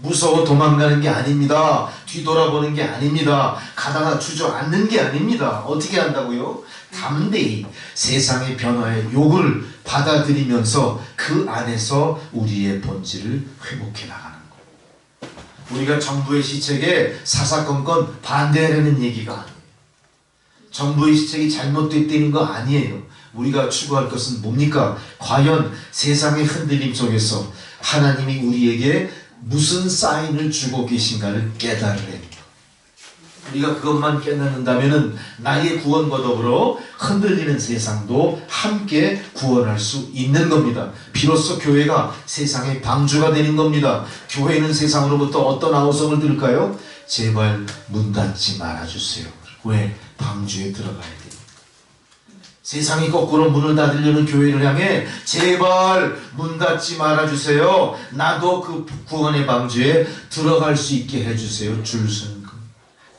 무서워 도망가는 게 아닙니다. 뒤돌아보는 게 아닙니다. 가다가 주저앉는 게 아닙니다. 어떻게 한다고요? 담대히 세상의 변화의 요구를 받아들이면서 그 안에서 우리의 본질을 회복해 나가는 거예요. 우리가 정부의 시책에 사사건건 반대하려는 얘기가 아니에요. 정부의 시책이 잘못됐다는 거 아니에요. 우리가 추구할 것은 뭡니까? 과연 세상의 흔들림 속에서 하나님이 우리에게 무슨 사인을 주고 계신가를 깨달으려 합니다. 우리가 그것만 깨닫는다면 나의 구원과 더불어 흔들리는 세상도 함께 구원할 수 있는 겁니다. 비로소 교회가 세상의 방주가 되는 겁니다. 교회는 세상으로부터 어떤 아우성을 들을까요? 제발 문 닫지 말아주세요. 왜? 방주에 들어가야 돼요. 세상이 거꾸로 문을 닫으려는 교회를 향해 제발 문 닫지 말아주세요. 나도 그 구원의 방주에 들어갈 수 있게 해주세요. 줄 서는 것.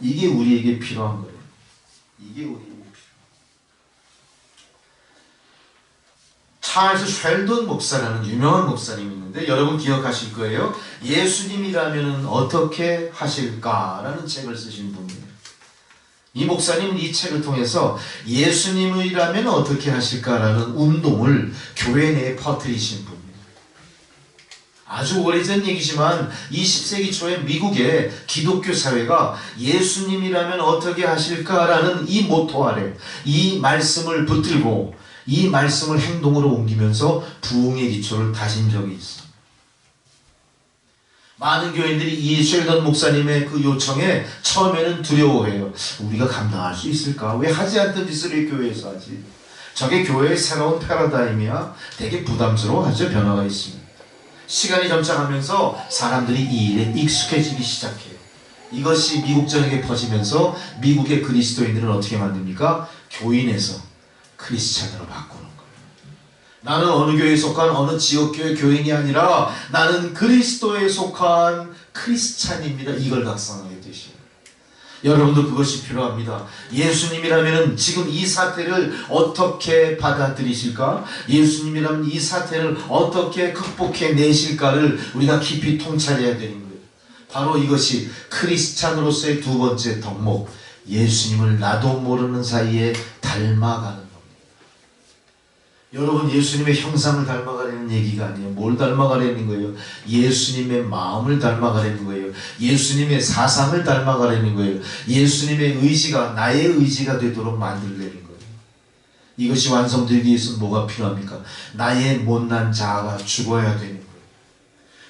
이게 우리에게 필요한 거예요. 이게 우리에게 필요한 거예요. 찰스 쉘돈 목사라는 유명한 목사님이 있는데 여러분 기억하실 거예요. 예수님이라면 어떻게 하실까라는 책을 쓰신 분이에요. 이 목사님은 이 책을 통해서 예수님이라면 어떻게 하실까라는 운동을 교회 내에 퍼뜨리신 분입니다. 아주 오래전 얘기지만 20세기 초에 미국의 기독교 사회가 예수님이라면 어떻게 하실까라는 이 모토 아래 이 말씀을 붙들고 이 말씀을 행동으로 옮기면서 부흥의 기초를 다진 적이 있습니다. 많은 교인들이 이 쉘던 목사님의 그 요청에 처음에는 두려워해요. 우리가 감당할 수 있을까? 왜 하지 않던 짓을 왜 교회에서 하지? 저게 교회의 새로운 패러다임이야. 되게 부담스러워하죠. 변화가 있습니다. 시간이 점차 가면서 사람들이 이 일에 익숙해지기 시작해요. 이것이 미국 전역에 퍼지면서 미국의 그리스도인들은 어떻게 만듭니까? 교인에서 크리스찬으로 바꾸는 거예요. 나는 어느 교회에 속한 어느 지역교회 교인이 아니라 나는 그리스도에 속한 크리스찬입니다. 이걸 각성하게 되시요. 여러분도 그것이 필요합니다. 예수님이라면 지금 이 사태를 어떻게 받아들이실까? 예수님이라면 이 사태를 어떻게 극복해 내실까를 우리가 깊이 통찰해야 되는 거예요. 바로 이것이 크리스찬으로서의 두 번째 덕목, 예수님을 나도 모르는 사이에 닮아가는 겁니다. 여러분, 예수님의 형상을 닮아가려는 얘기가 아니에요. 뭘 닮아가려는 거예요? 예수님의 마음을 닮아가려는 거예요. 예수님의 사상을 닮아가려는 거예요. 예수님의 의지가 나의 의지가 되도록 만들려는 거예요. 이것이 완성되기 위해서는 뭐가 필요합니까? 나의 못난 자아가 죽어야 되는 거예요.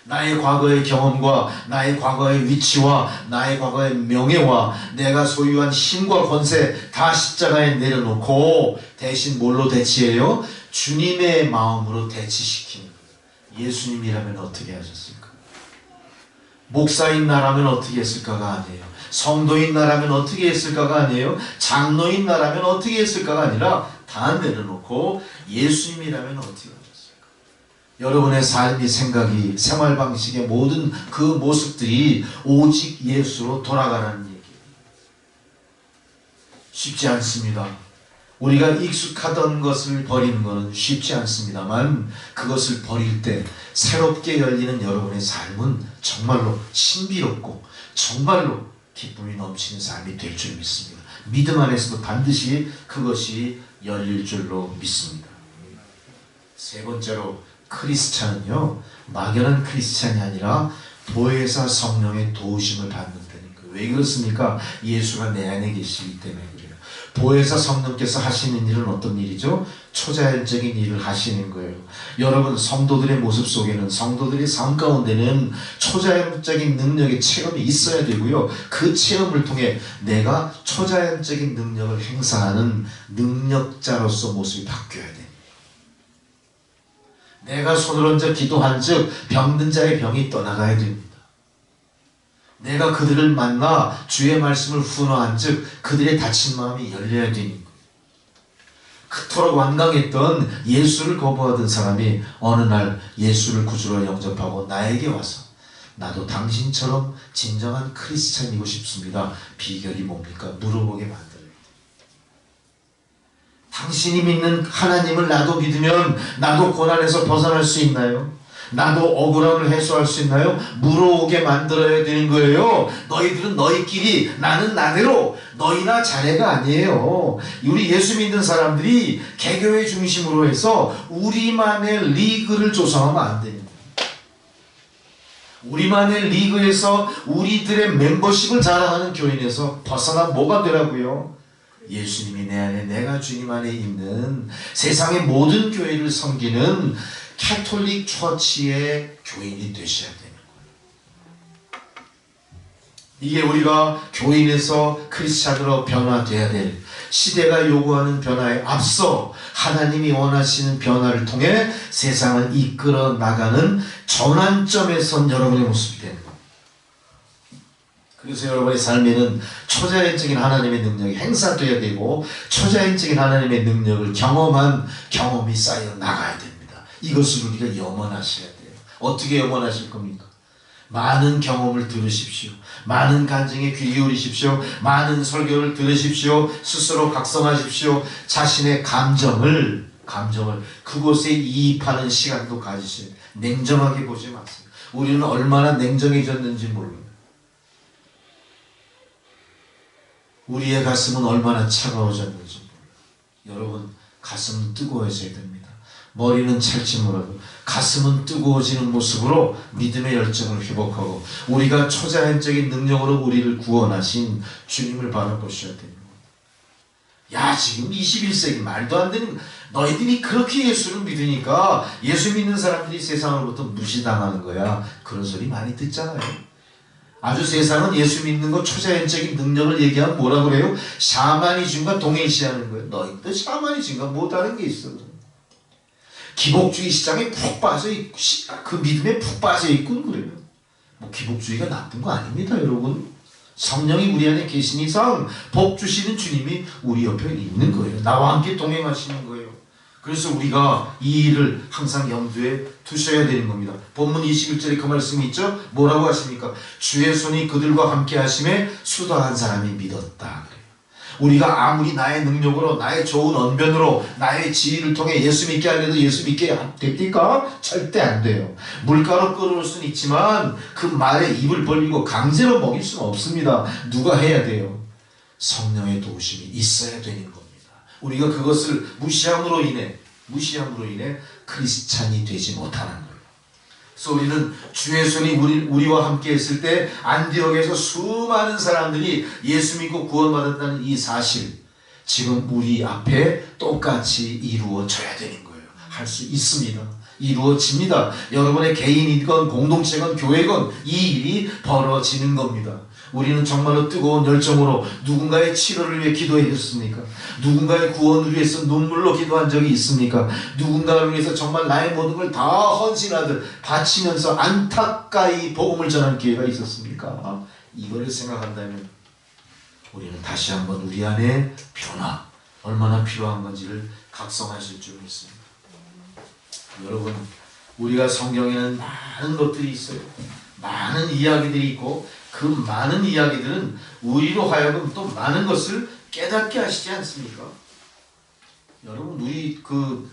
나의 과거의 경험과 나의 과거의 위치와 나의 과거의 명예와 내가 소유한 힘과 권세 다 십자가에 내려놓고 대신 뭘로 대치해요? 주님의 마음으로 대치시키는 거예요. 예수님이라면 어떻게 하셨을까? 목사인 나라면 어떻게 했을까가 아니에요. 성도인 나라면 어떻게 했을까가 아니에요. 장로인 나라면 어떻게 했을까가 아니라 다 내려놓고 예수님이라면 어떻게 하셨을까? 여러분의 삶이, 생각이, 생활 방식의 모든 그 모습들이 오직 예수로 돌아가라는 얘기예요. 쉽지 않습니다. 우리가 익숙하던 것을 버리는 것은 쉽지 않습니다만 그것을 버릴 때 새롭게 열리는 여러분의 삶은 정말로 신비롭고 정말로 기쁨이 넘치는 삶이 될 줄 믿습니다. 믿음 안에서도 반드시 그것이 열릴 줄로 믿습니다. 세 번째로 크리스찬은요, 막연한 크리스찬이 아니라 보혜사 성령의 도우심을 받는다는 거예요. 왜 그렇습니까? 예수가 내 안에 계시기 때문에 그래요. 보혜사 성령께서 하시는 일은 어떤 일이죠? 초자연적인 일을 하시는 거예요. 여러분, 성도들의 모습 속에는, 성도들의 삶 가운데는 초자연적인 능력의 체험이 있어야 되고요. 그 체험을 통해 내가 초자연적인 능력을 행사하는 능력자로서 모습이 바뀌어야 돼요. 내가 손을 얹어 기도한 즉 병든 자의 병이 떠나가야 됩니다. 내가 그들을 만나 주의 말씀을 훈화한 즉 그들의 닫힌 마음이 열려야 되는 거예요. 그토록 완강했던 예수를 거부하던 사람이 어느 날 예수를 구주로 영접하고 나에게 와서 나도 당신처럼 진정한 크리스찬이고 싶습니다. 비결이 뭡니까? 물어보게 만들어요. 당신이 믿는 하나님을 나도 믿으면 나도 고난에서 벗어날 수 있나요? 나도 억울함을 해소할 수 있나요? 물어오게 만들어야 되는 거예요. 너희들은 너희끼리, 나는 나대로, 너희나 자네가 아니에요. 우리 예수 믿는 사람들이 개교회 중심으로 해서 우리만의 리그를 조성하면 안 됩니다. 우리만의 리그에서 우리들의 멤버십을 자랑하는 교인에서 벗어나 뭐가 되라고요? 예수님이 내 안에, 내가 주님 안에 있는 세상의 모든 교회를 섬기는 캐톨릭 처치의 교인이 되셔야 되는 거예요. 이게 우리가 교인에서 크리스찬으로 변화돼야 될, 시대가 요구하는 변화에 앞서 하나님이 원하시는 변화를 통해 세상을 이끌어 나가는 전환점에 선 여러분의 모습이 되는 겁니다. 그래서 여러분의 삶에는 초자연적인 하나님의 능력이 행사되어야 되고, 초자연적인 하나님의 능력을 경험한 경험이 쌓여 나가야 됩니다. 이것을 우리가 염원하셔야 돼요. 어떻게 염원하실 겁니까? 많은 경험을 들으십시오. 많은 간증에 귀 기울이십시오. 많은 설교를 들으십시오. 스스로 각성하십시오. 자신의 감정을 그곳에 이입하는 시간도 가지셔야 돼요. 냉정하게 보지 마세요. 우리는 얼마나 냉정해졌는지 몰라요. 우리의 가슴은 얼마나 차가워졌는지 몰라요. 여러분, 가슴은 뜨거워져야 됩니다. 머리는 찰지 몰라도 가슴은 뜨거워지는 모습으로 믿음의 열정을 회복하고, 우리가 초자연적인 능력으로 우리를 구원하신 주님을 바라보셔야 됩니다. 야, 지금 21세기 말도 안 되는, 너희들이 그렇게 예수를 믿으니까 예수 믿는 사람들이 세상으로부터 무시당하는 거야. 그런 소리 많이 듣잖아요. 아주 세상은 예수 믿는 거 초자연적인 능력을 얘기하면 뭐라 그래요? 샤머니즘과 동일시하는 거예요. 너희들 샤머니즘과 뭐 다른 게 있어. 기복주의 시장에 푹 빠져 있고, 그 믿음에 푹 빠져 있고 그래요. 뭐 기복주의가 나쁜 거 아닙니다, 여러분. 성령이 우리 안에 계신 이상 복 주시는 주님이 우리 옆에 있는 거예요. 나와 함께 동행하시는 거예요. 그래서 우리가 이 일을 항상 염두에 두셔야 되는 겁니다. 본문 21절에 그 말씀이 있죠. 뭐라고 하십니까? 주의 손이 그들과 함께 하심에 수도한 사람이 믿었다. 우리가 아무리 나의 능력으로, 나의 좋은 언변으로, 나의 지위를 통해 예수 믿게 하려도 예수 믿게 됩니까? 절대 안 돼요. 물가로 끌어올 수는 있지만 그 말에 입을 벌리고 강제로 먹일 수는 없습니다. 누가 해야 돼요? 성령의 도우심이 있어야 되는 겁니다. 우리가 그것을 무시함으로 인해 크리스찬이 되지 못하는 거예요. 그래서 우리는 주의 손이 우리와 함께 했을 때 안디옥에서 수많은 사람들이 예수 믿고 구원받았다는 이 사실, 지금 우리 앞에 똑같이 이루어져야 되는 거예요. 할 수 있습니다. 이루어집니다. 여러분의 개인이건 공동체건 교회건 이 일이 벌어지는 겁니다. 우리는 정말로 뜨거운 열정으로 누군가의 치료를 위해 기도했습니까? 누군가의 구원을 위해서 눈물로 기도한 적이 있습니까? 누군가를 위해서 정말 나의 모든 걸 다 헌신하듯 바치면서 안타까이 복음을 전한 기회가 있었습니까? 이거를 생각한다면 우리는 다시 한번 우리 안에 변화, 얼마나 필요한 건지를 각성하실 줄 믿습니다. 여러분, 우리가 성경에는 많은 것들이 있어요. 많은 이야기들이 있고, 그 많은 이야기들은 우리로 하여금 또 많은 것을 깨닫게 하시지 않습니까? 여러분,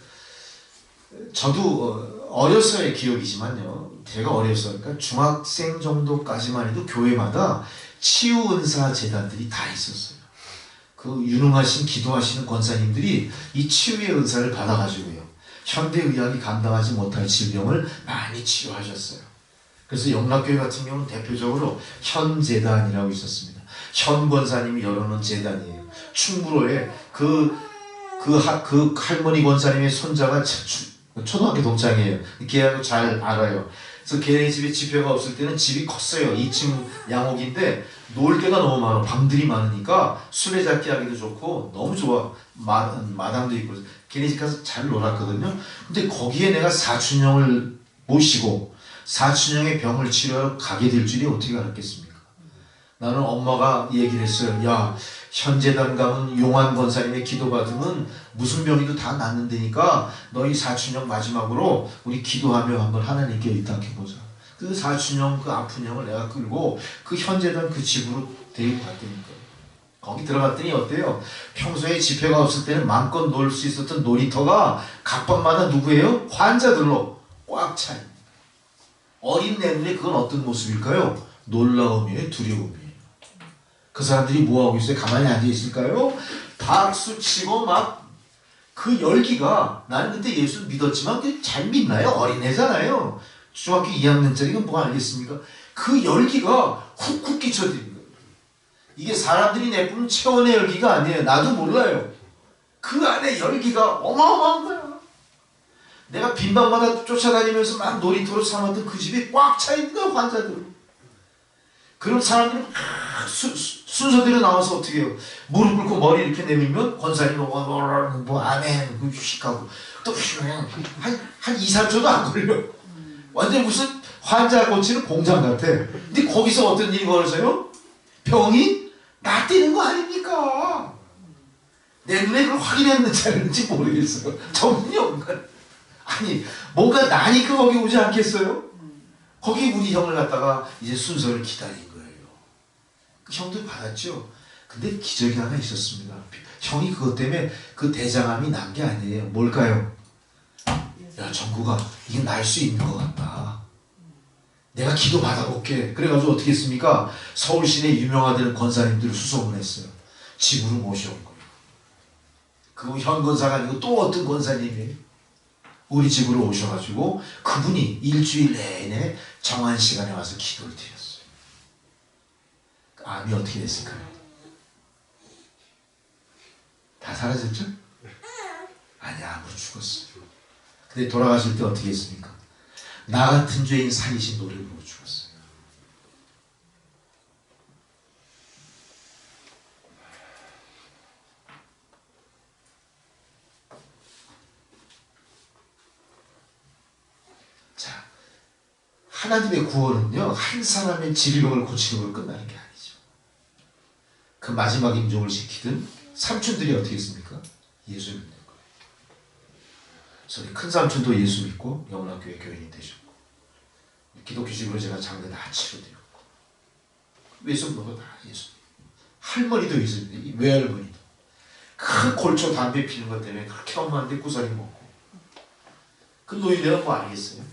저도 어려서의 기억이지만요, 제가 어려서, 그러니까 중학생 정도까지만 해도 교회마다 치유은사 재단들이 다 있었어요. 그 유능하신 기도하시는 권사님들이 이 치유의 은사를 받아가지고요, 현대의학이 감당하지 못할 질병을 많이 치료하셨어요. 그래서 영락교회 같은 경우는 대표적으로 현재단이라고 있었습니다. 현 권사님이 열어놓은 재단이에요. 충무로에 그 할머니 권사님의 손자가 초등학교 동창이에요. 걔하고 잘 알아요. 그래서 걔네 집에 집회가 없을 때는 집이 컸어요. 2층 양옥인데 놀 데가 너무 많아. 방들이 많으니까 술래잡기 하기도 좋고 너무 좋아. 마당도 있고. 걔네 집 가서 잘 놀았거든요. 근데 거기에 내가 사춘형을 모시고 사춘형의 병을 치료하러 가게 될 줄이 어떻게 알았겠습니까? 나는 엄마가 얘기를 했어요. 야, 현재단 가면 용환 권사님의 기도받으면 무슨 병이도 다 낫는다니까 너희 사춘형 마지막으로 우리 기도하며 한번 하나님께 의탁해보자. 그 사춘형, 그 아픈 형을 내가 끌고 그 현재단 그 집으로 데리고 갔다니까. 거기 들어갔더니 어때요? 평소에 집회가 없을 때는 마음껏 놀 수 있었던 놀이터가 각 밤마다 누구예요? 환자들로 꽉 차요. 어린 내 눈에 그건 어떤 모습일까요? 놀라움이에요? 두려움이에요? 그 사람들이 뭐하고 있어요? 가만히 앉아있을까요? 박수치고 막 그 열기가, 나는 그때 예수 믿었지만 잘 믿나요? 어린애잖아요. 중학교 2학년짜리가 뭐 알겠습니까? 그 열기가 훅훅 끼쳐드린 거예요. 이게 사람들이 내뿜는 체온의 열기가 아니에요. 나도 몰라요. 그 안에 열기가 어마어마한 거야. 내가 빈방마다 쫓아다니면서 막 놀이터로 삼았던 그 집이 꽉 차있는 거야, 환자들로. 그럼 사람들은 순서대로 나와서 어떻게 해요? 무릎 꿇고 머리 이렇게 내밀면 권사님 뭐 아멘 휙 하고 또 한 2, 3초도 안 걸려. 완전 무슨 환자 고치는 공장 같아. 근데 거기서 어떤 일이 벌어져요? 병이 낫뛰는 거 아닙니까? 내 눈에 그걸 확인했는지 아닌지 모르겠어요. 전혀 아니 뭔가 나니까 거기 오지 않겠어요? 거기 우리 형을 갖다가 이제 순서를 기다린 거예요. 그 형도 받았죠. 근데 기적이 하나 있었습니다. 형이 그것 때문에 그 대장암이 난 게 아니에요. 뭘까요? 야 정구가 이게 날 수 있는 것 같다. 내가 기도 받아볼게. 그래가지고 어떻게 했습니까? 서울 시내 유명하다는 권사님들을 수소문했어요. 집으로 모셔온 거예요. 그건 현 권사가 아니고 또 어떤 권사님이에요. 우리 집으로 오셔가지고 그분이 일주일 내내 정한 시간에 와서 기도를 드렸어요. 암이 어떻게 됐을까요? 다 사라졌죠? 아니 암으로 죽었어요. 근데 돌아가실 때 어떻게 했습니까? 나 같은 죄인 살리신 노래로 죽었어요. 자, 하나님의 구원은요 한 사람의 질병을 고치는 걸로 끝나는 게 아니죠. 그 마지막 임종을 지키던 삼촌들이 어떻게 했습니까? 예수 믿는 거예요. 저희 큰 삼촌도 예수 믿고 영락교회 교인이 되셨고 기독교식으로 제가 장례 다 치러드렸고 외숙모도 다 예수 믿고 할머니도 예수 믿고 외할머니도 큰 골초 담배 피는 것 때문에 그렇게 엄마한테 구사리 먹고 그 노인네가 뭐 알겠어요?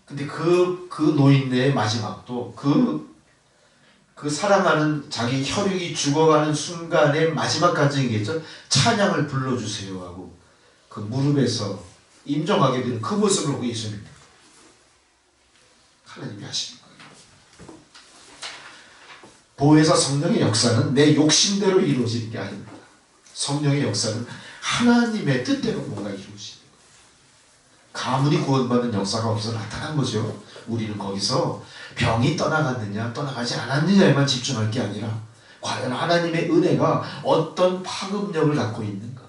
근데 그 노인네의 마지막도 그 사랑하는 자기 혈육이 죽어가는 순간의 마지막 간증이겠죠. 찬양을 불러주세요 하고 그 무릎에서 임종하게 되는 그 모습을 보고 예수님입니다. 하나님이 하시는 거예요. 보혜사 성령의 역사는 내 욕심대로 이루어지는 게 아닙니다. 성령의 역사는 하나님의 뜻대로 뭔가 이루어지는 거예요. 가문이 구원받는 역사가 거기서 나타난 거죠. 우리는 거기서 병이 떠나갔느냐 떠나가지 않았느냐에만 집중할 게 아니라 과연 하나님의 은혜가 어떤 파급력을 갖고 있는가,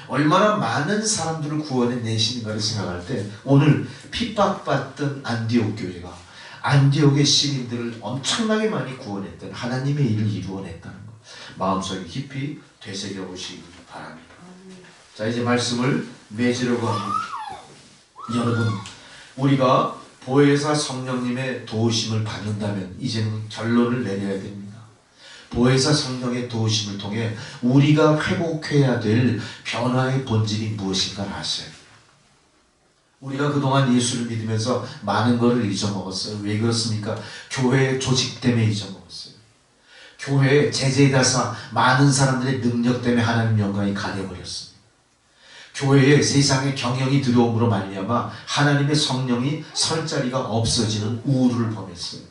얼마나 많은 사람들을 구원해 내시는가를 생각할 때 오늘 핍박받던 안디옥 교회가 안디옥의 시민들을 엄청나게 많이 구원했던 하나님의 일을 이루어냈다는 것 마음속에 깊이 되새겨보시기 바랍니다. 자 이제 말씀을 맺으려고 합니다. 여러분 우리가 보혜사 성령님의 도우심을 받는다면 이제는 결론을 내려야 됩니다. 보혜사 성령의 도우심을 통해 우리가 회복해야 될 변화의 본질이 무엇인가를 아셔야 돼요. 우리가 그동안 예수를 믿으면서 많은 것을 잊어먹었어요. 왜 그렇습니까? 교회의 조직 때문에 잊어먹었어요. 교회의 제재다사 많은 사람들의 능력 때문에 하나님 영광이 가려버렸습니다. 교회에 세상의 경영이 들어옴으로 말미암아 하나님의 성령이 설 자리가 없어지는 우울을 범했어요.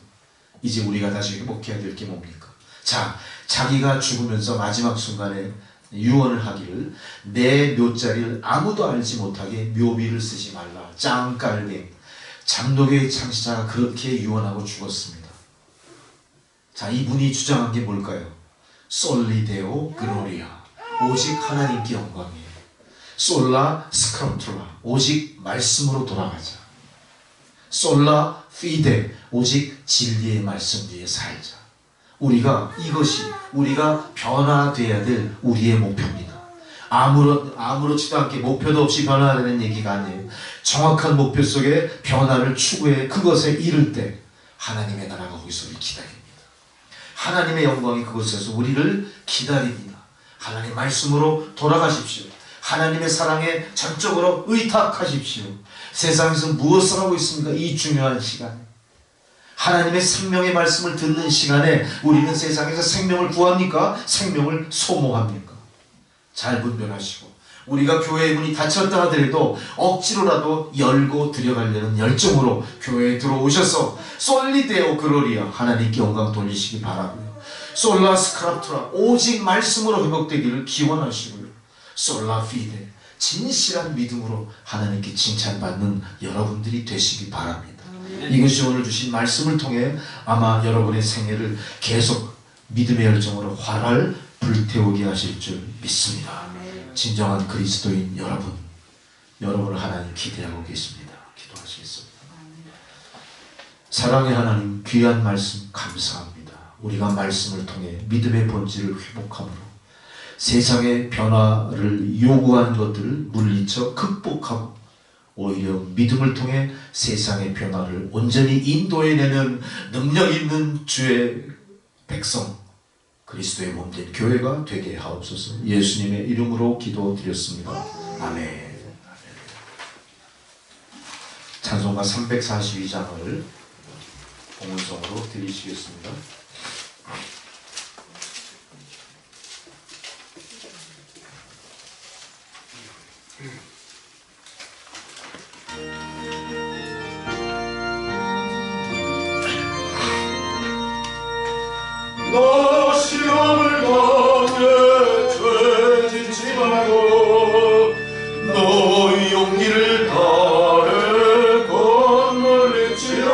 이제 우리가 다시 회복해야 될 게 뭡니까? 자, 자기가 죽으면서 마지막 순간에 유언을 하기를 내 묘자리를 아무도 알지 못하게 묘비를 쓰지 말라. 짱깔뱅. 장로교의 창시자가 그렇게 유언하고 죽었습니다. 자, 이분이 주장한 게 뭘까요? 솔리데오 글로리아. 오직 하나님께 영광이에요. 솔라 스크럼툴라. 오직 말씀으로 돌아가자. 솔라 피데. 오직 진리의 말씀 위에 살자. 이것이 우리가 변화되어야 될 우리의 목표입니다. 아무렇지도 않게 목표도 없이 변화되는 얘기가 아니에요. 정확한 목표 속에 변화를 추구해 그것에 이를 때 하나님의 나라가 거기서 우리를 기다립니다. 하나님의 영광이 그곳에서 우리를 기다립니다. 하나님 말씀으로 돌아가십시오. 하나님의 사랑에 전적으로 의탁하십시오. 세상에서 무엇을 하고 있습니까? 이 중요한 시간에 하나님의 생명의 말씀을 듣는 시간에 우리는 세상에서 생명을 구합니까? 생명을 소모합니까? 잘 분별하시고 우리가 교회의 문이 닫혔다 하더라도 억지로라도 열고 들여가려는 열정으로 교회에 들어오셔서 솔리데오 글로리아 하나님께 영광 돌리시기 바라고요. 솔라 스크랍투라 오직 말씀으로 회복되기를 기원하시고요. 솔라 피데 진실한 믿음으로 하나님께 칭찬받는 여러분들이 되시기 바랍니다. 이것이 오늘 주신 말씀을 통해 아마 여러분의 생애를 계속 믿음의 열정으로 활활 불태우게 하실 줄 믿습니다. 진정한 그리스도인 여러분을 하나님 기대하고 계십니다. 기도하시겠습니다. 사랑의 하나님, 귀한 말씀 감사합니다. 우리가 말씀을 통해 믿음의 본질을 회복함으로 세상의 변화를 요구하는 것들을 물리쳐 극복하고 오히려 믿음을 통해 세상의 변화를 온전히 인도해내는 능력 있는 주의 백성, 그리스도의 몸된 교회가 되게 하옵소서. 예수님의 이름으로 기도드렸습니다. 아멘. 찬송가 342장을 봉헌송으로 드리시겠습니다. 너 시험을 당해 죄 짓지 말고 너의 용기를 다해 건널리치라.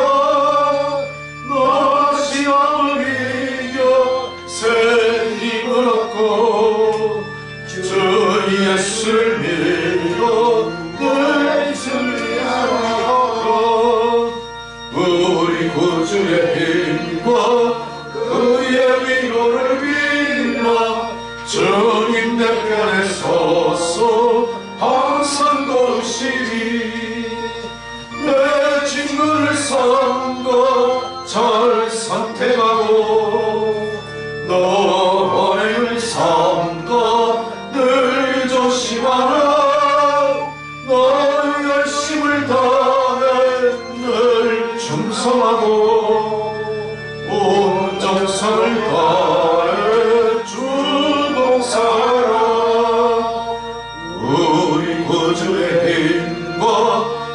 너 시험을 이겨 새 힘을 얻고 주 예수를 믿어 늘 승리하라. 우리 구주의 힘과 그의 위로를 빌라. 주님 내 편에 서서 항상 도우시리. 내 친구를 삼가 잘 선택하고 너 언행을 삼가 늘 조심하라. 너의 열심을 다해 늘 충성하고 온 정성을 다해 주 봉사하라. 우리 구주의 힘과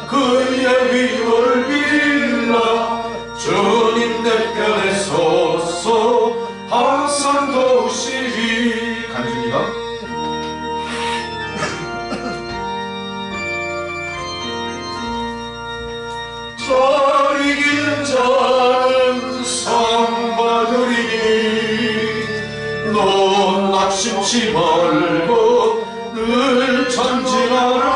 그의 위로를 빌라. 주님 내 편에 서서 항상 도우시리. 간주입니다. 잘 이기는 자는 상 받으리니 너 낙심치 말고 늘 전진하라.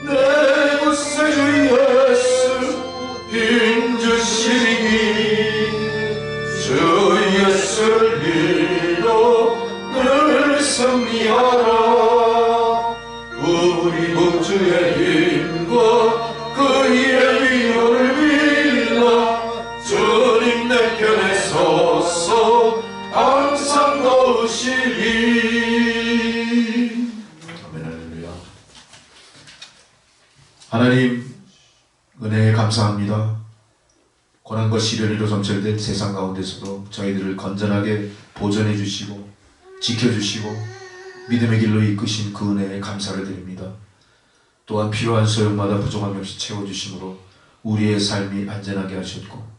내 구세주 예수 힘주시리니 주 예수를 믿어 늘 승리하라. 우리 구주의 힘과 그의 위로를 빌라. 주님 내 편에 서서 항상 도우시리. 아멘. 할렐루야. 하나님 은혜에 감사합니다. 고난과 시련으로 점철된 세상 가운데서도 저희들을 건전하게 보존해 주시고 지켜주시고 믿음의 길로 이끄신 그 은혜에 감사를 드립니다. 또한 필요한 소용마다 부족함이 없이 채워주심으로 우리의 삶이 안전하게 하셨고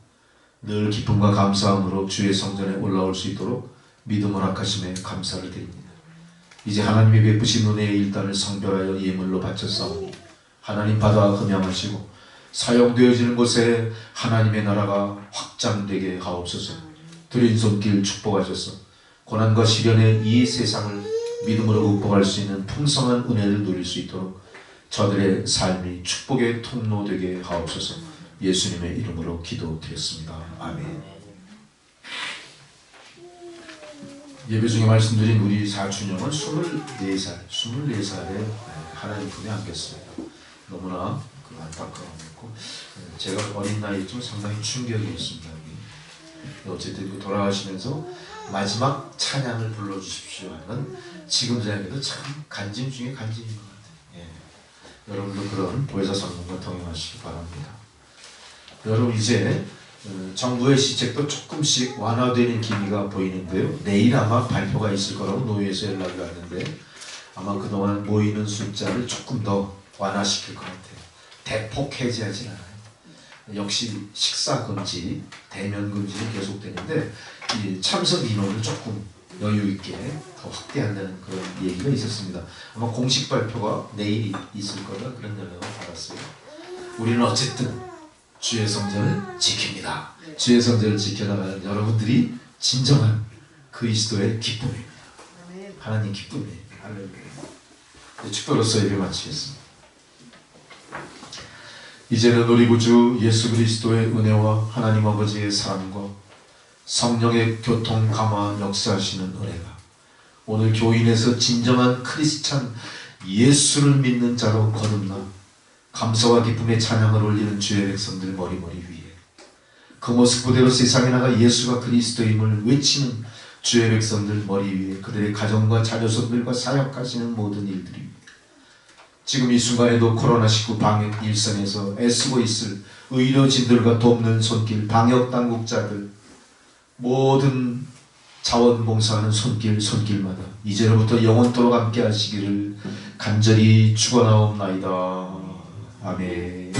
늘 기쁨과 감사함으로 주의 성전에 올라올 수 있도록 믿음을 허락하심에 감사를 드립니다. 이제 하나님이 베푸신 은혜의 일단을 성별하여 예물로 바쳤사오니 하나님 받아 흠양하시고 사용되어지는 곳에 하나님의 나라가 확장되게 하옵소서. 드린 손길 축복하셔서 고난과 시련의 이 세상을 믿음으로 극복할 수 있는 풍성한 은혜를 누릴 수 있도록 저들의 삶이 축복의 통로 되게 하옵소서. 예수님의 이름으로 기도드렸습니다. 아멘. 예배 중에 말씀드린 우리 사춘형은 24살에 하나님 품에 안겼습니다. 너무나 안타까웠고 제가 어린 나이 좀 상당히 충격이 있습니다. 어쨌든 돌아가시면서 마지막 찬양을 불러주십시오 하는 지금 생각해도 참 간증 중에 간증인 것 같아요. 예. 여러분도 그런 보혜사 성령과 동행하시기 바랍니다. 여러분 이제 정부의 시책도 조금씩 완화되는 기미가 보이는데요. 내일 아마 발표가 있을 거라고 노회에서 연락이 왔는데 아마 그동안 모이는 숫자를 조금 더 완화시킬 것 같아요. 대폭 해제하진 않아요. 역시 식사 금지, 대면 금지는 계속되는데 이 참석 인원을 조금 여유 있게 더 확대한다는 그런 얘기가 있었습니다. 아마 공식 발표가 내일 있을 거다 그런 연락을 받았어요. 우리는 어쨌든 주의 성전을 지킵니다. 주의 성전을 지켜나가는 여러분들이 진정한 그리스도의 기쁨입니다. 하나님 기쁨이에요. 할렐루야. 축도로서 예배 마치겠습니다. 이제는 우리 구주 예수 그리스도의 은혜와 하나님 아버지의 사랑과 성령의 교통 감화 역사하시는 은혜가 오늘 교인에서 진정한 크리스찬 예수를 믿는 자로 거듭나 감사와 기쁨의 찬양을 올리는 주의 백성들 머리머리 위에 그 모습 그대로 세상에 나가 예수가 그리스도임을 외치는 주의 백성들 머리 위에 그들의 가정과 자녀손들과 사역하시는 모든 일들이 지금 이 순간에도 코로나19 방역 일선에서 애쓰고 있을 의료진들과 돕는 손길, 방역당국자들 모든 자원봉사하는 손길마다 이제로부터 영원토록 함께 하시기를 간절히 축원하옵나이다. 아멘.